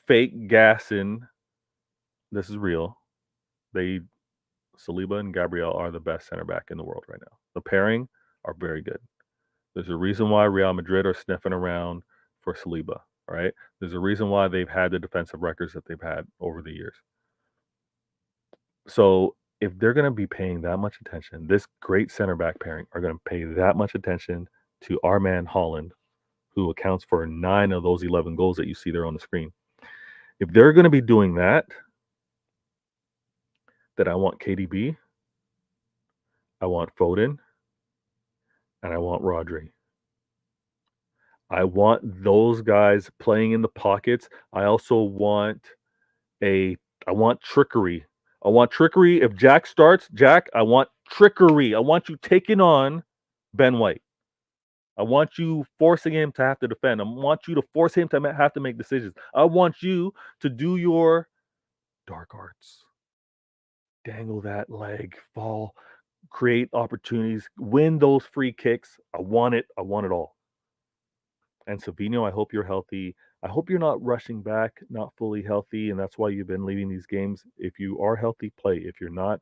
fake gassing. This is real. Saliba and Gabriel are the best center back in the world right now. The pairing are very good. There's a reason why Real Madrid are sniffing around for Saliba, right? There's a reason why they've had the defensive records that they've had over the years. So if they're going to be paying that much attention, this great center back pairing are going to pay that much attention to our man Holland, who accounts for 9 of those 11 goals that you see there on the screen. If they're going to be doing that, then I want KDB, I want Foden, and I want Rodri. I want those guys playing in the pockets. I also want I want trickery. I want trickery. If Jack starts, Jack, I want trickery. I want you taking on Ben White. I want you forcing him to have to defend. I want you to force him to have to make decisions. I want you to do your dark arts. Dangle that leg, fall, create opportunities, win those free kicks. I want it. I want it all. And Savino, I hope you're healthy. I hope you're not rushing back, not fully healthy, and that's why you've been leaving these games. If you are healthy, play. If you're not,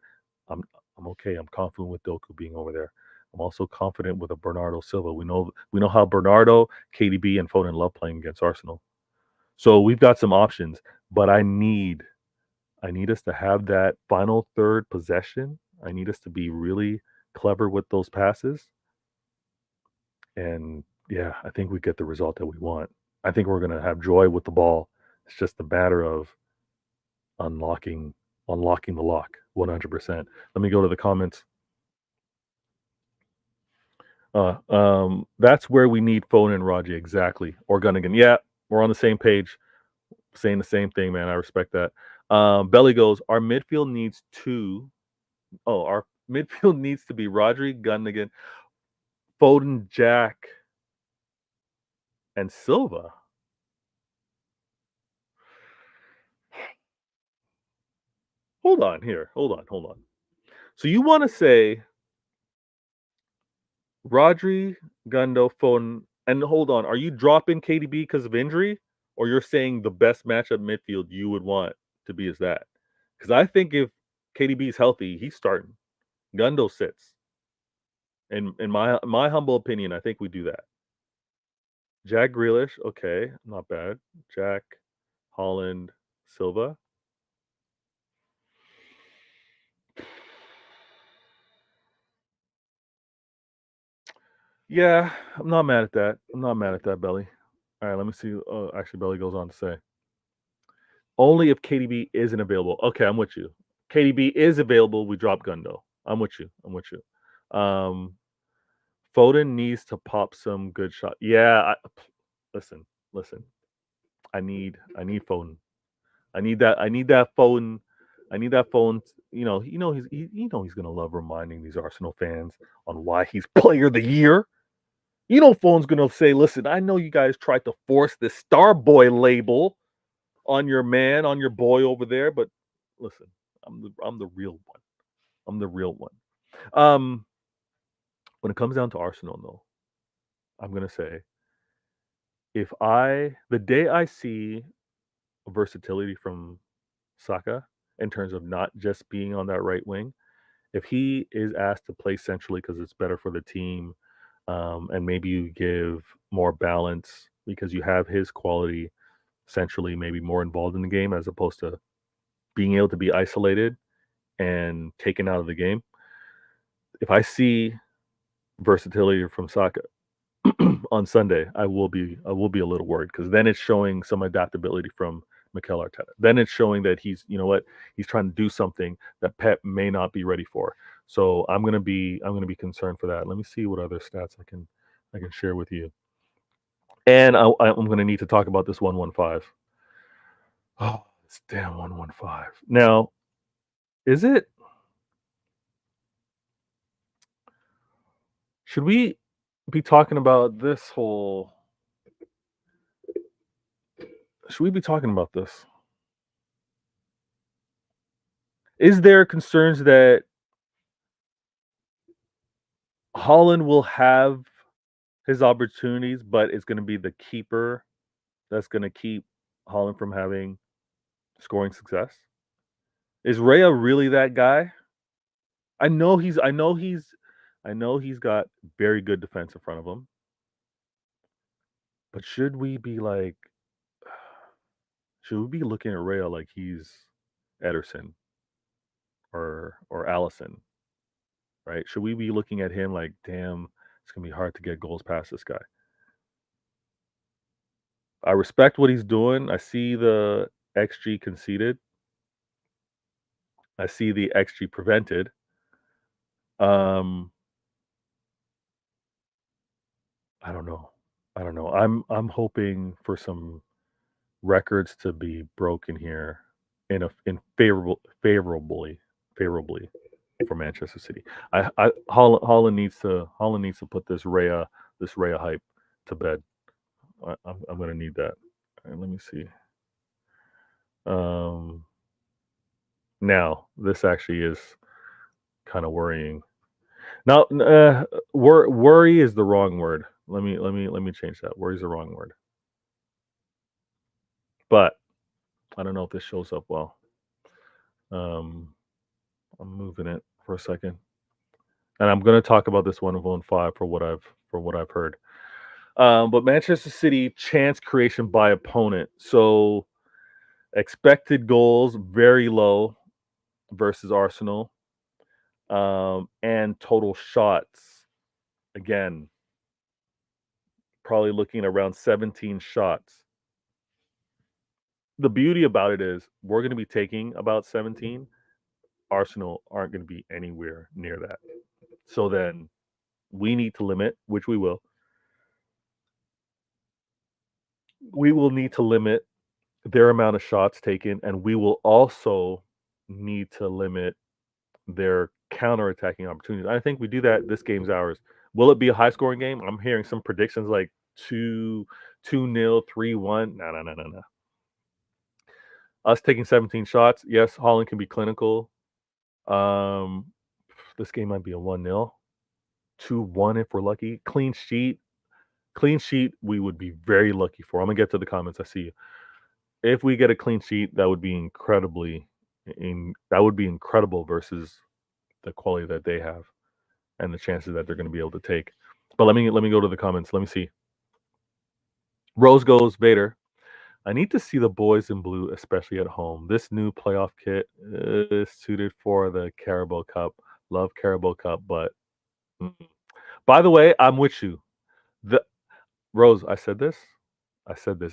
I'm okay. I'm confident with Doku being over there. I'm also confident with a Bernardo Silva. We know how Bernardo, KDB, and Foden love playing against Arsenal. So we've got some options, but I need us to have that final third possession. I need us to be really clever with those passes. And yeah, I think we get the result that we want. I think we're going to have joy with the ball. It's just a matter of unlocking the lock 100%. Let me go to the comments. That's where we need Foden and Raji, exactly. Or Gunnigan. Yeah, we're on the same page, saying the same thing, man. I respect that. Belly goes, our midfield needs our midfield needs to be Rodri, Gunnigan, Foden, Jack, and Silva. Hold on. So you want to say Rodri, Gundo, Foden, and hold on. Are you dropping KDB because of injury, or you're saying the best matchup midfield you would want to be is that? Because I think if KDB is healthy, he's starting. Gundo sits. In my humble opinion, I think we do that. Jack Grealish, okay, not bad. Jack, Holland, Silva. Yeah, I'm not mad at that. Belly. All right, let me see. Oh, actually, Belly goes on to say, only if KDB isn't available. Okay, I'm with you. KDB is available, we drop Gundo. I'm with you. Um, Foden needs to pop some good shot. Yeah, listen. I need Foden. I need that Foden. I need that Foden. He's gonna love reminding these Arsenal fans on why he's player of the year. Foden's gonna say, "Listen, I know you guys tried to force this star boy label on your man, on your boy over there, but listen, I'm the real one. I'm the real one." When it comes down to Arsenal, though, I'm gonna say the day I see versatility from Saka in terms of not just being on that right wing, if he is asked to play centrally because it's better for the team, and maybe you give more balance because you have his quality centrally, maybe more involved in the game as opposed to being able to be isolated and taken out of the game. If I see versatility from Saka on Sunday, I will be a little worried because then it's showing some adaptability from Mikel Arteta. Then it's showing that he's trying to do something that Pep may not be ready for. So I'm gonna be concerned for that. Let me see what other stats I can share with you. And I'm gonna need to talk about this 115. Oh, this damn 115. Now, is it? Should we be talking about this whole? Should we be talking about this? Is there concerns that Holland will have his opportunities, but it's going to be the keeper that's going to keep Holland from having scoring success? Is Raya really that guy? I know he's got very good defense in front of him. But should we be looking at Raya like he's Ederson or Allison, right? Should we be looking at him like, damn, it's gonna be hard to get goals past this guy? I respect what he's doing. I see the XG conceded. I see the XG prevented. Um, I don't know. I'm hoping for some records to be broken here in favorably for Manchester City. Holland needs to put this Raya hype to bed. I'm gonna need that. All right, let me see. Um, Now this actually is kind of worrying. Now, worry is the wrong word. Let me change that. Worry is the wrong word. But I don't know if this shows up well. Um, I'm moving it for a second, and I'm going to talk about this 1-5 for what I've heard. But Manchester City chance creation by opponent. So expected goals very low versus Arsenal, and total shots again probably looking around 17 shots. The beauty about it is we're going to be taking about 17. Arsenal aren't going to be anywhere near that. So then we need to limit, which we will. We will need to limit their amount of shots taken, and we will also need to limit their counter-attacking opportunities. I think we do that. This game's ours. Will it be a high-scoring game? I'm hearing some predictions like 2-0, 3-1. No. Us taking 17 shots. Yes, Holland can be clinical. Um, this game might be a 1-0, 2-1 if we're lucky. Clean sheet, we would be very lucky for. I'm gonna get to the comments. I see you. If we get a clean sheet, that would be incredible versus the quality that they have and the chances that they're going to be able to take. But let me go to the comments. Let me see. Rose goes Vader. I need to see the boys in blue, especially at home. This new playoff kit is suited for the Carabao Cup. Love Carabao Cup, but by the way, I'm with you. The Rose, I said this,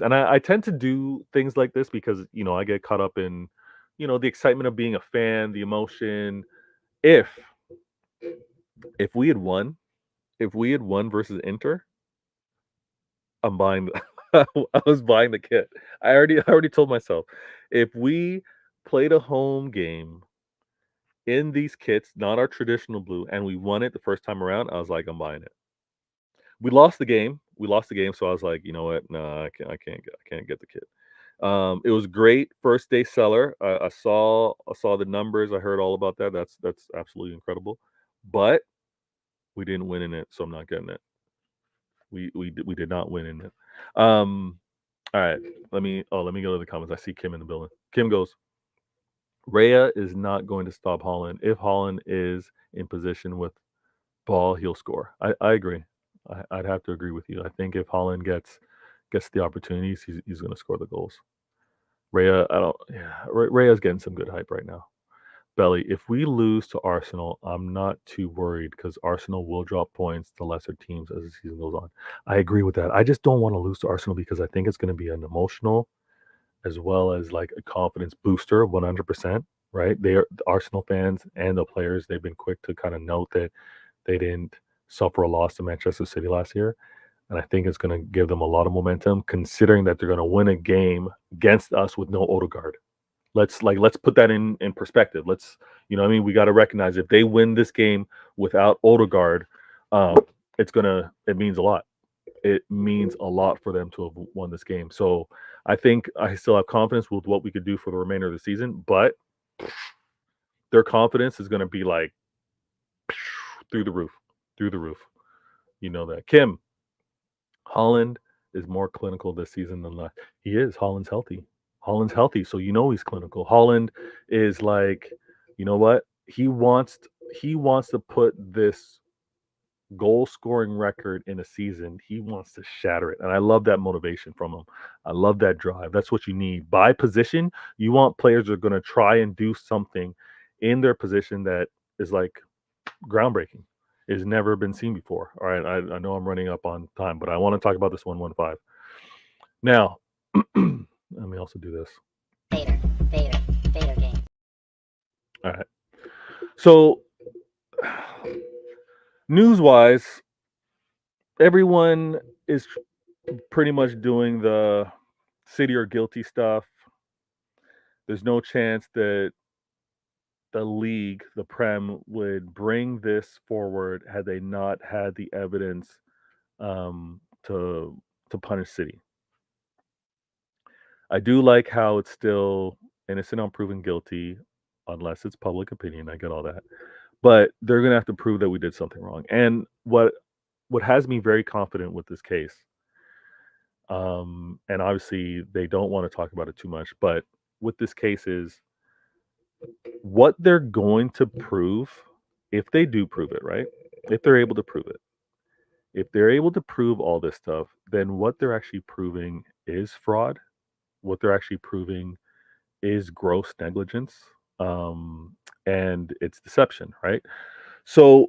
and I tend to do things like this because I get caught up in the excitement of being a fan, the emotion. If if we had won, versus Inter, I'm buying. I was buying the kit. I already told myself if we played a home game in these kits, not our traditional blue, and we won it the first time around, I was like, I'm buying it. We lost the game. So I was like, you know what? No, I can't get the kit. It was great first day seller. I saw the numbers. I heard all about that. That's absolutely incredible. But we didn't win in it, so I'm not getting it. We did not win in it. All right. Let me go to the comments. I see Kim in the building. Kim goes, Raya is not going to stop Holland. If Holland is in position with ball, he'll score. I agree. I'd have to agree with you. I think if Holland gets the opportunities, he's going to score the goals. Raya, Raya's getting some good hype right now. Belly, if we lose to Arsenal, I'm not too worried because Arsenal will drop points to lesser teams as the season goes on. I agree with that. I just don't want to lose to Arsenal because I think it's going to be an emotional as well as like a confidence booster, 100%. Right? The Arsenal fans and the players, they've been quick to kind of note that they didn't suffer a loss to Manchester City last year. And I think it's going to give them a lot of momentum considering that they're going to win a game against us with no Odegaard. Let's put that in perspective. We got to recognize if they win this game without Odegaard, it means a lot. It means a lot for them to have won this game. So I think I still have confidence with what we could do for the remainder of the season, but their confidence is going to be like through the roof. You know that. Kim, Holland is more clinical this season than last. He is. Holland's healthy, so he's clinical. Holland is like, you know what? He wants to put this goal scoring record in a season. He wants to shatter it. And I love that motivation from him. I love that drive. That's what you need. By position, you want players that are going to try and do something in their position that is like groundbreaking. It's never been seen before. All right, I know I'm running up on time, but I want to talk about this 1-1-5. Now, Let me also do this. Vader game. All right. So, news-wise, everyone is pretty much doing the city or guilty stuff. There's no chance that the league, the Prem, would bring this forward had they not had the evidence um, to punish City. I do like how it's still innocent on proven guilty, unless it's public opinion. I get all that, but they're gonna have to prove that we did something wrong. And what has me very confident with this case, and obviously they don't want to talk about it too much, but with this case is what they're going to prove if they do prove it, right? If they're able to prove it. If they're able to prove all this stuff, then what they're actually proving is fraud. What they're actually proving is gross negligence, and it's deception, right? So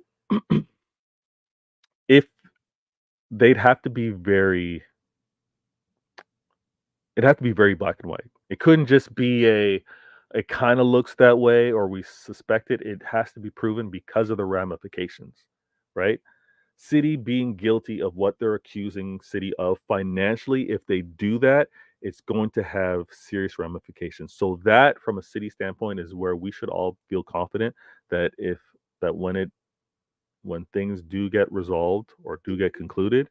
if they'd have to be very, it'd have to be very black and white. It couldn't just be it kind of looks that way or we suspect it. It has to be proven because of the ramifications, right? City being guilty of what they're accusing City of financially, if they do that, it's going to have serious ramifications. So that, from a City standpoint, is where we should all feel confident that if that when things do get resolved or do get concluded,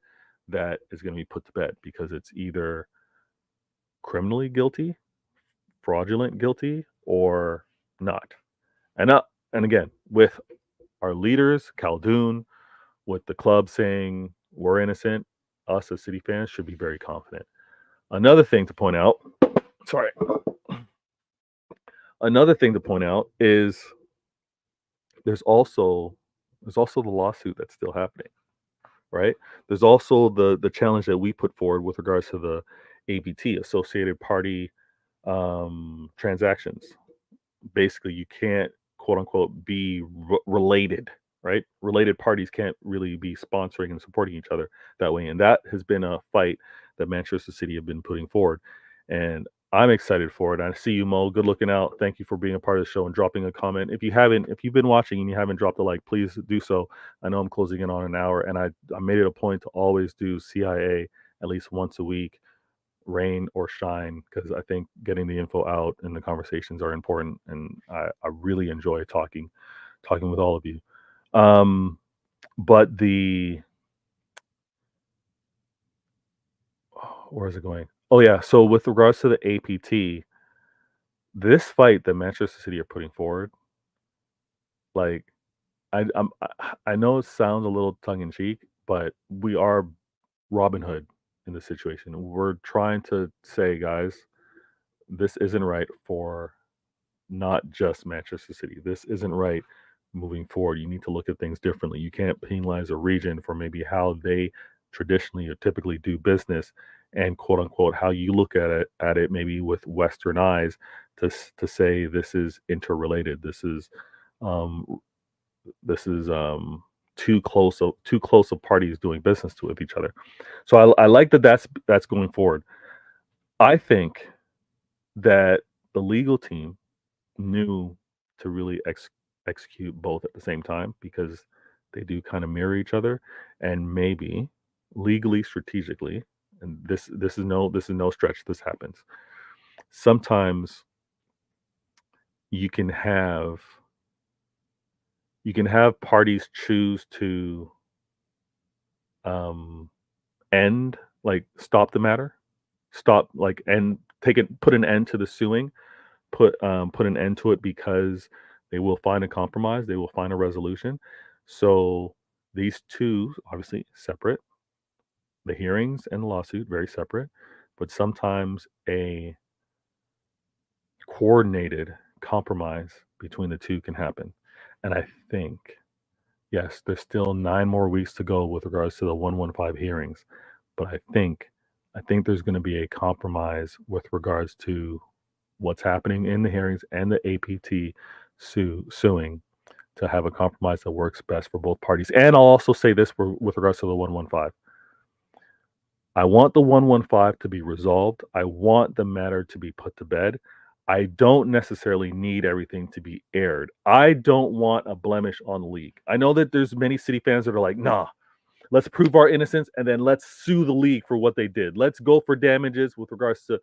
that is going to be put to bed because it's either criminally guilty, fraudulent guilty, or not. And again, with our leaders, Khaldun, with the club saying we're innocent, us as City fans should be very confident. Another thing to point out, sorry, another thing to point out is there's also the lawsuit that's still happening, right? There's also the challenge that we put forward with regards to the APT, associated party transactions. Basically, you can't quote unquote be related, right? Related parties can't really be sponsoring and supporting each other that way, and that has been a fight that Manchester City have been putting forward, and I'm excited for it. I see you, Mo. Good looking out. Thank you for being a part of the show and dropping a comment. If you've been watching and you haven't dropped a like, please do so. I know I'm closing in on an hour, and I made it a point to always do CIA at least once a week, rain or shine, because I think getting the info out and the conversations are important, and I really enjoy talking with all of you. But where is it going? Oh yeah, so with regards to the APT, this fight that Manchester City are putting forward, like I know it sounds a little tongue in cheek, but we are Robin Hood in this situation. We're trying to say, guys, this isn't right for not just Manchester City. This isn't right moving forward. You need to look at things differently. You can't penalize a region for maybe how they traditionally or typically do business, and quote unquote how you look at it maybe with Western eyes to say this is interrelated. Um, this is too close of parties doing business with each other. So I like that that's going forward. I think that the legal team knew to really execute both at the same time because they do kind of mirror each other, and maybe legally, strategically, and this is no stretch. This happens sometimes. You can have parties choose to um, end, like stop the matter, stop, like, and put an end to the suing, put an end to it because they will find a compromise, they will find a resolution. So these two obviously separate, the hearings and the lawsuit very separate, but sometimes a coordinated compromise between the two can happen. And I think, yes, there's still 9 more weeks to go with regards to the 115 hearings, but I think there's going to be a compromise with regards to what's happening in the hearings and the APT suing, to have a compromise that works best for both parties. And I'll also say this with regards to the 115. I want the 115 to be resolved. I want the matter to be put to bed. I don't necessarily need everything to be aired. I don't want a blemish on the league. I know that there's many City fans that are like, nah, let's prove our innocence and then let's sue the league for what they did. Let's go for damages with regards to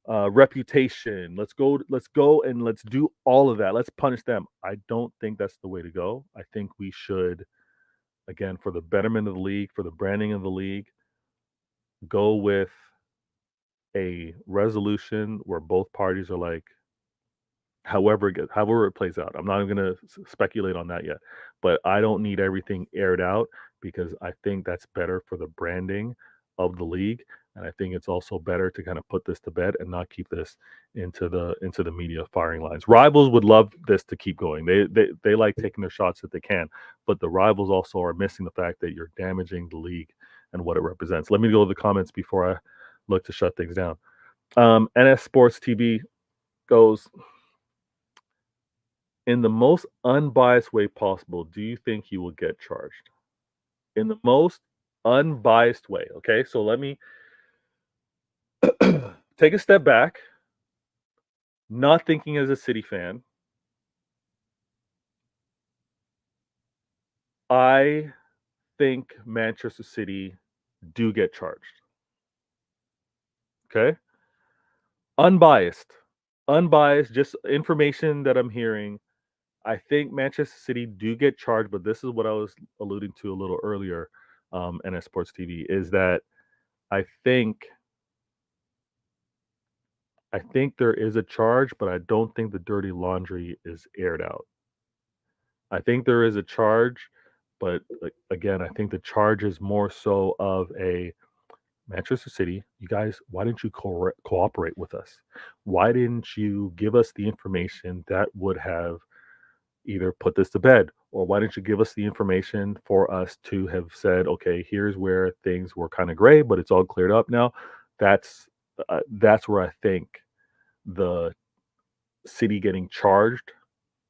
reputation. Let's go and let's do all of that. Let's punish them. I don't think that's the way to go. I think we should, again, for the betterment of the league, for the branding of the league, go with a resolution where both parties are like, however it plays out. I'm not even going to speculate on that yet, but I don't need everything aired out because I think that's better for the branding of the league, and I think it's also better to kind of put this to bed and not keep this into the media firing lines. Rivals would love this to keep going. They like taking their shots if they can, but the rivals also are missing the fact that you're damaging the league and what it represents. Let me go to the comments before I look to shut things down. NS Sports TV goes, in the most unbiased way possible, do you think he will get charged? In the most unbiased way, okay? So let me take a step back, not thinking as a City fan. I think Manchester City do get charged. Okay? Unbiased, just information that I'm hearing. I think Manchester City do get charged, but this is what I was alluding to a little earlier, NS Sports TV, is that I think there is a charge, but I don't think the dirty laundry is aired out. I think there is a charge, but again, I think the charge is more so of a Manchester City, you guys, why didn't you cooperate with us? Why didn't you give us the information that would have either put this to bed, or why didn't you give us the information for us to have said, okay, here's where things were kind of gray, but it's all cleared up now. That's where I think the City getting charged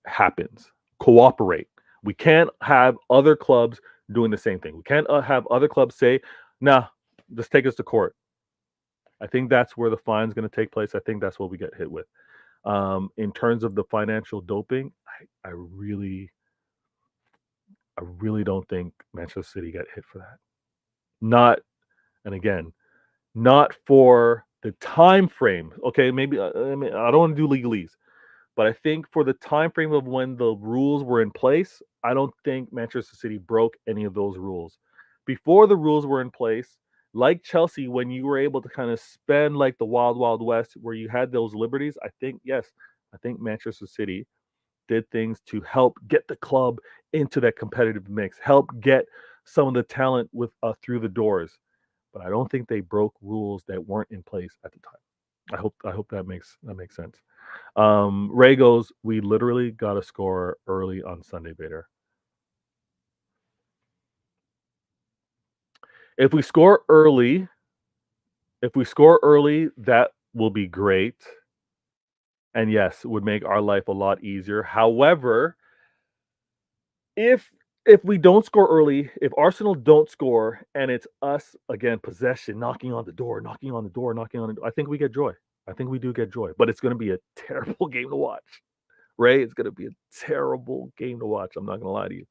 happens. Cooperate. We can't have other clubs doing the same thing. We can't have other clubs say, nah, just take us to court. I think that's where the fine's going to take place. I think that's what we get hit with. In terms of the financial doping, I really don't think Manchester City got hit for that. Not, and again, not for the time frame. Okay, maybe I don't want to do legalese, but I think for the time frame of when the rules were in place, I don't think Manchester City broke any of those rules. Before the rules were in place, like Chelsea, when you were able to kind of spend like the wild, wild west where you had those liberties, I think Manchester City did things to help get the club into that competitive mix, help get some of the talent with through the doors. But I don't think they broke rules that weren't in place at the time. I hope that makes sense. Ray goes, we literally got a score early on Sunday, Bader. If we score early, that will be great. And yes, it would make our life a lot easier. However, if we don't score early, if Arsenal don't score, and it's us again, possession, knocking on the door, I think we get joy. I think we do get joy, but it's going to be a terrible game to watch. Ray, it's going to be a terrible game to watch. I'm not going to lie to you.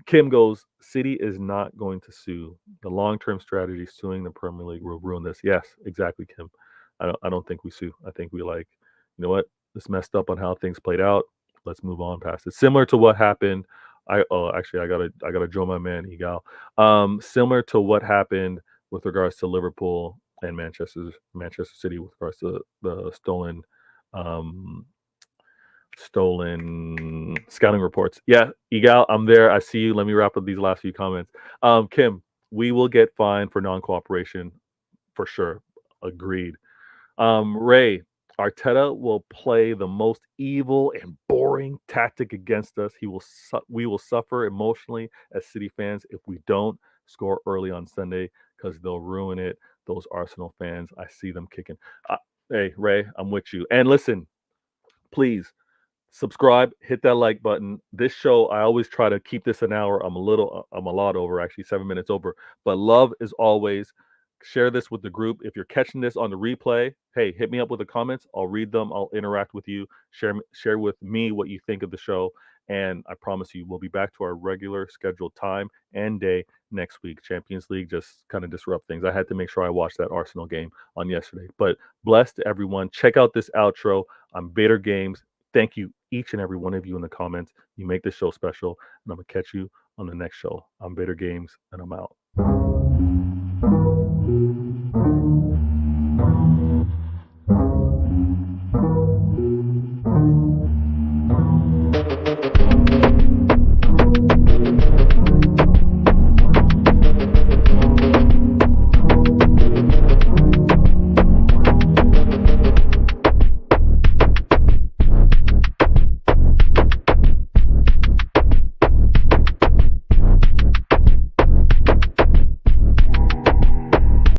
Kim goes, City is not going to sue. The long-term strategy suing the Premier League will ruin this. Yes, exactly, Kim. I don't think we sue. I think we you know what? This messed up on how things played out. Let's move on past it. Similar to what happened. I gotta join my man Egal. Similar to what happened with regards to Liverpool and Manchester City with regards to the stolen scouting reports. Yeah, Egal, I'm there. I see you. Let me wrap up these last few comments. Kim, we will get fined for non-cooperation for sure. Agreed. Ray, Arteta will play the most evil and boring tactic against us. We will suffer emotionally as City fans if we don't score early on Sunday because they'll ruin it. Those Arsenal fans, I see them kicking. Hey, Ray, I'm with you. And listen, please, subscribe, hit that like button. This show, I always try to keep this an hour. I'm a lot over, actually, 7 minutes over. But love is always. Share this with the group. If you're catching this on the replay, hey, hit me up with the comments. I'll read them. I'll interact with you. Share with me what you think of the show. And I promise you, we'll be back to our regular scheduled time and day next week. Champions League just kind of disrupt things. I had to make sure I watched that Arsenal game on yesterday. But blessed to everyone. Check out this outro on Bader Games. Thank you, each and every one of you in the comments. You make this show special. And I'm going to catch you on the next show. I'm Bader Games, and I'm out.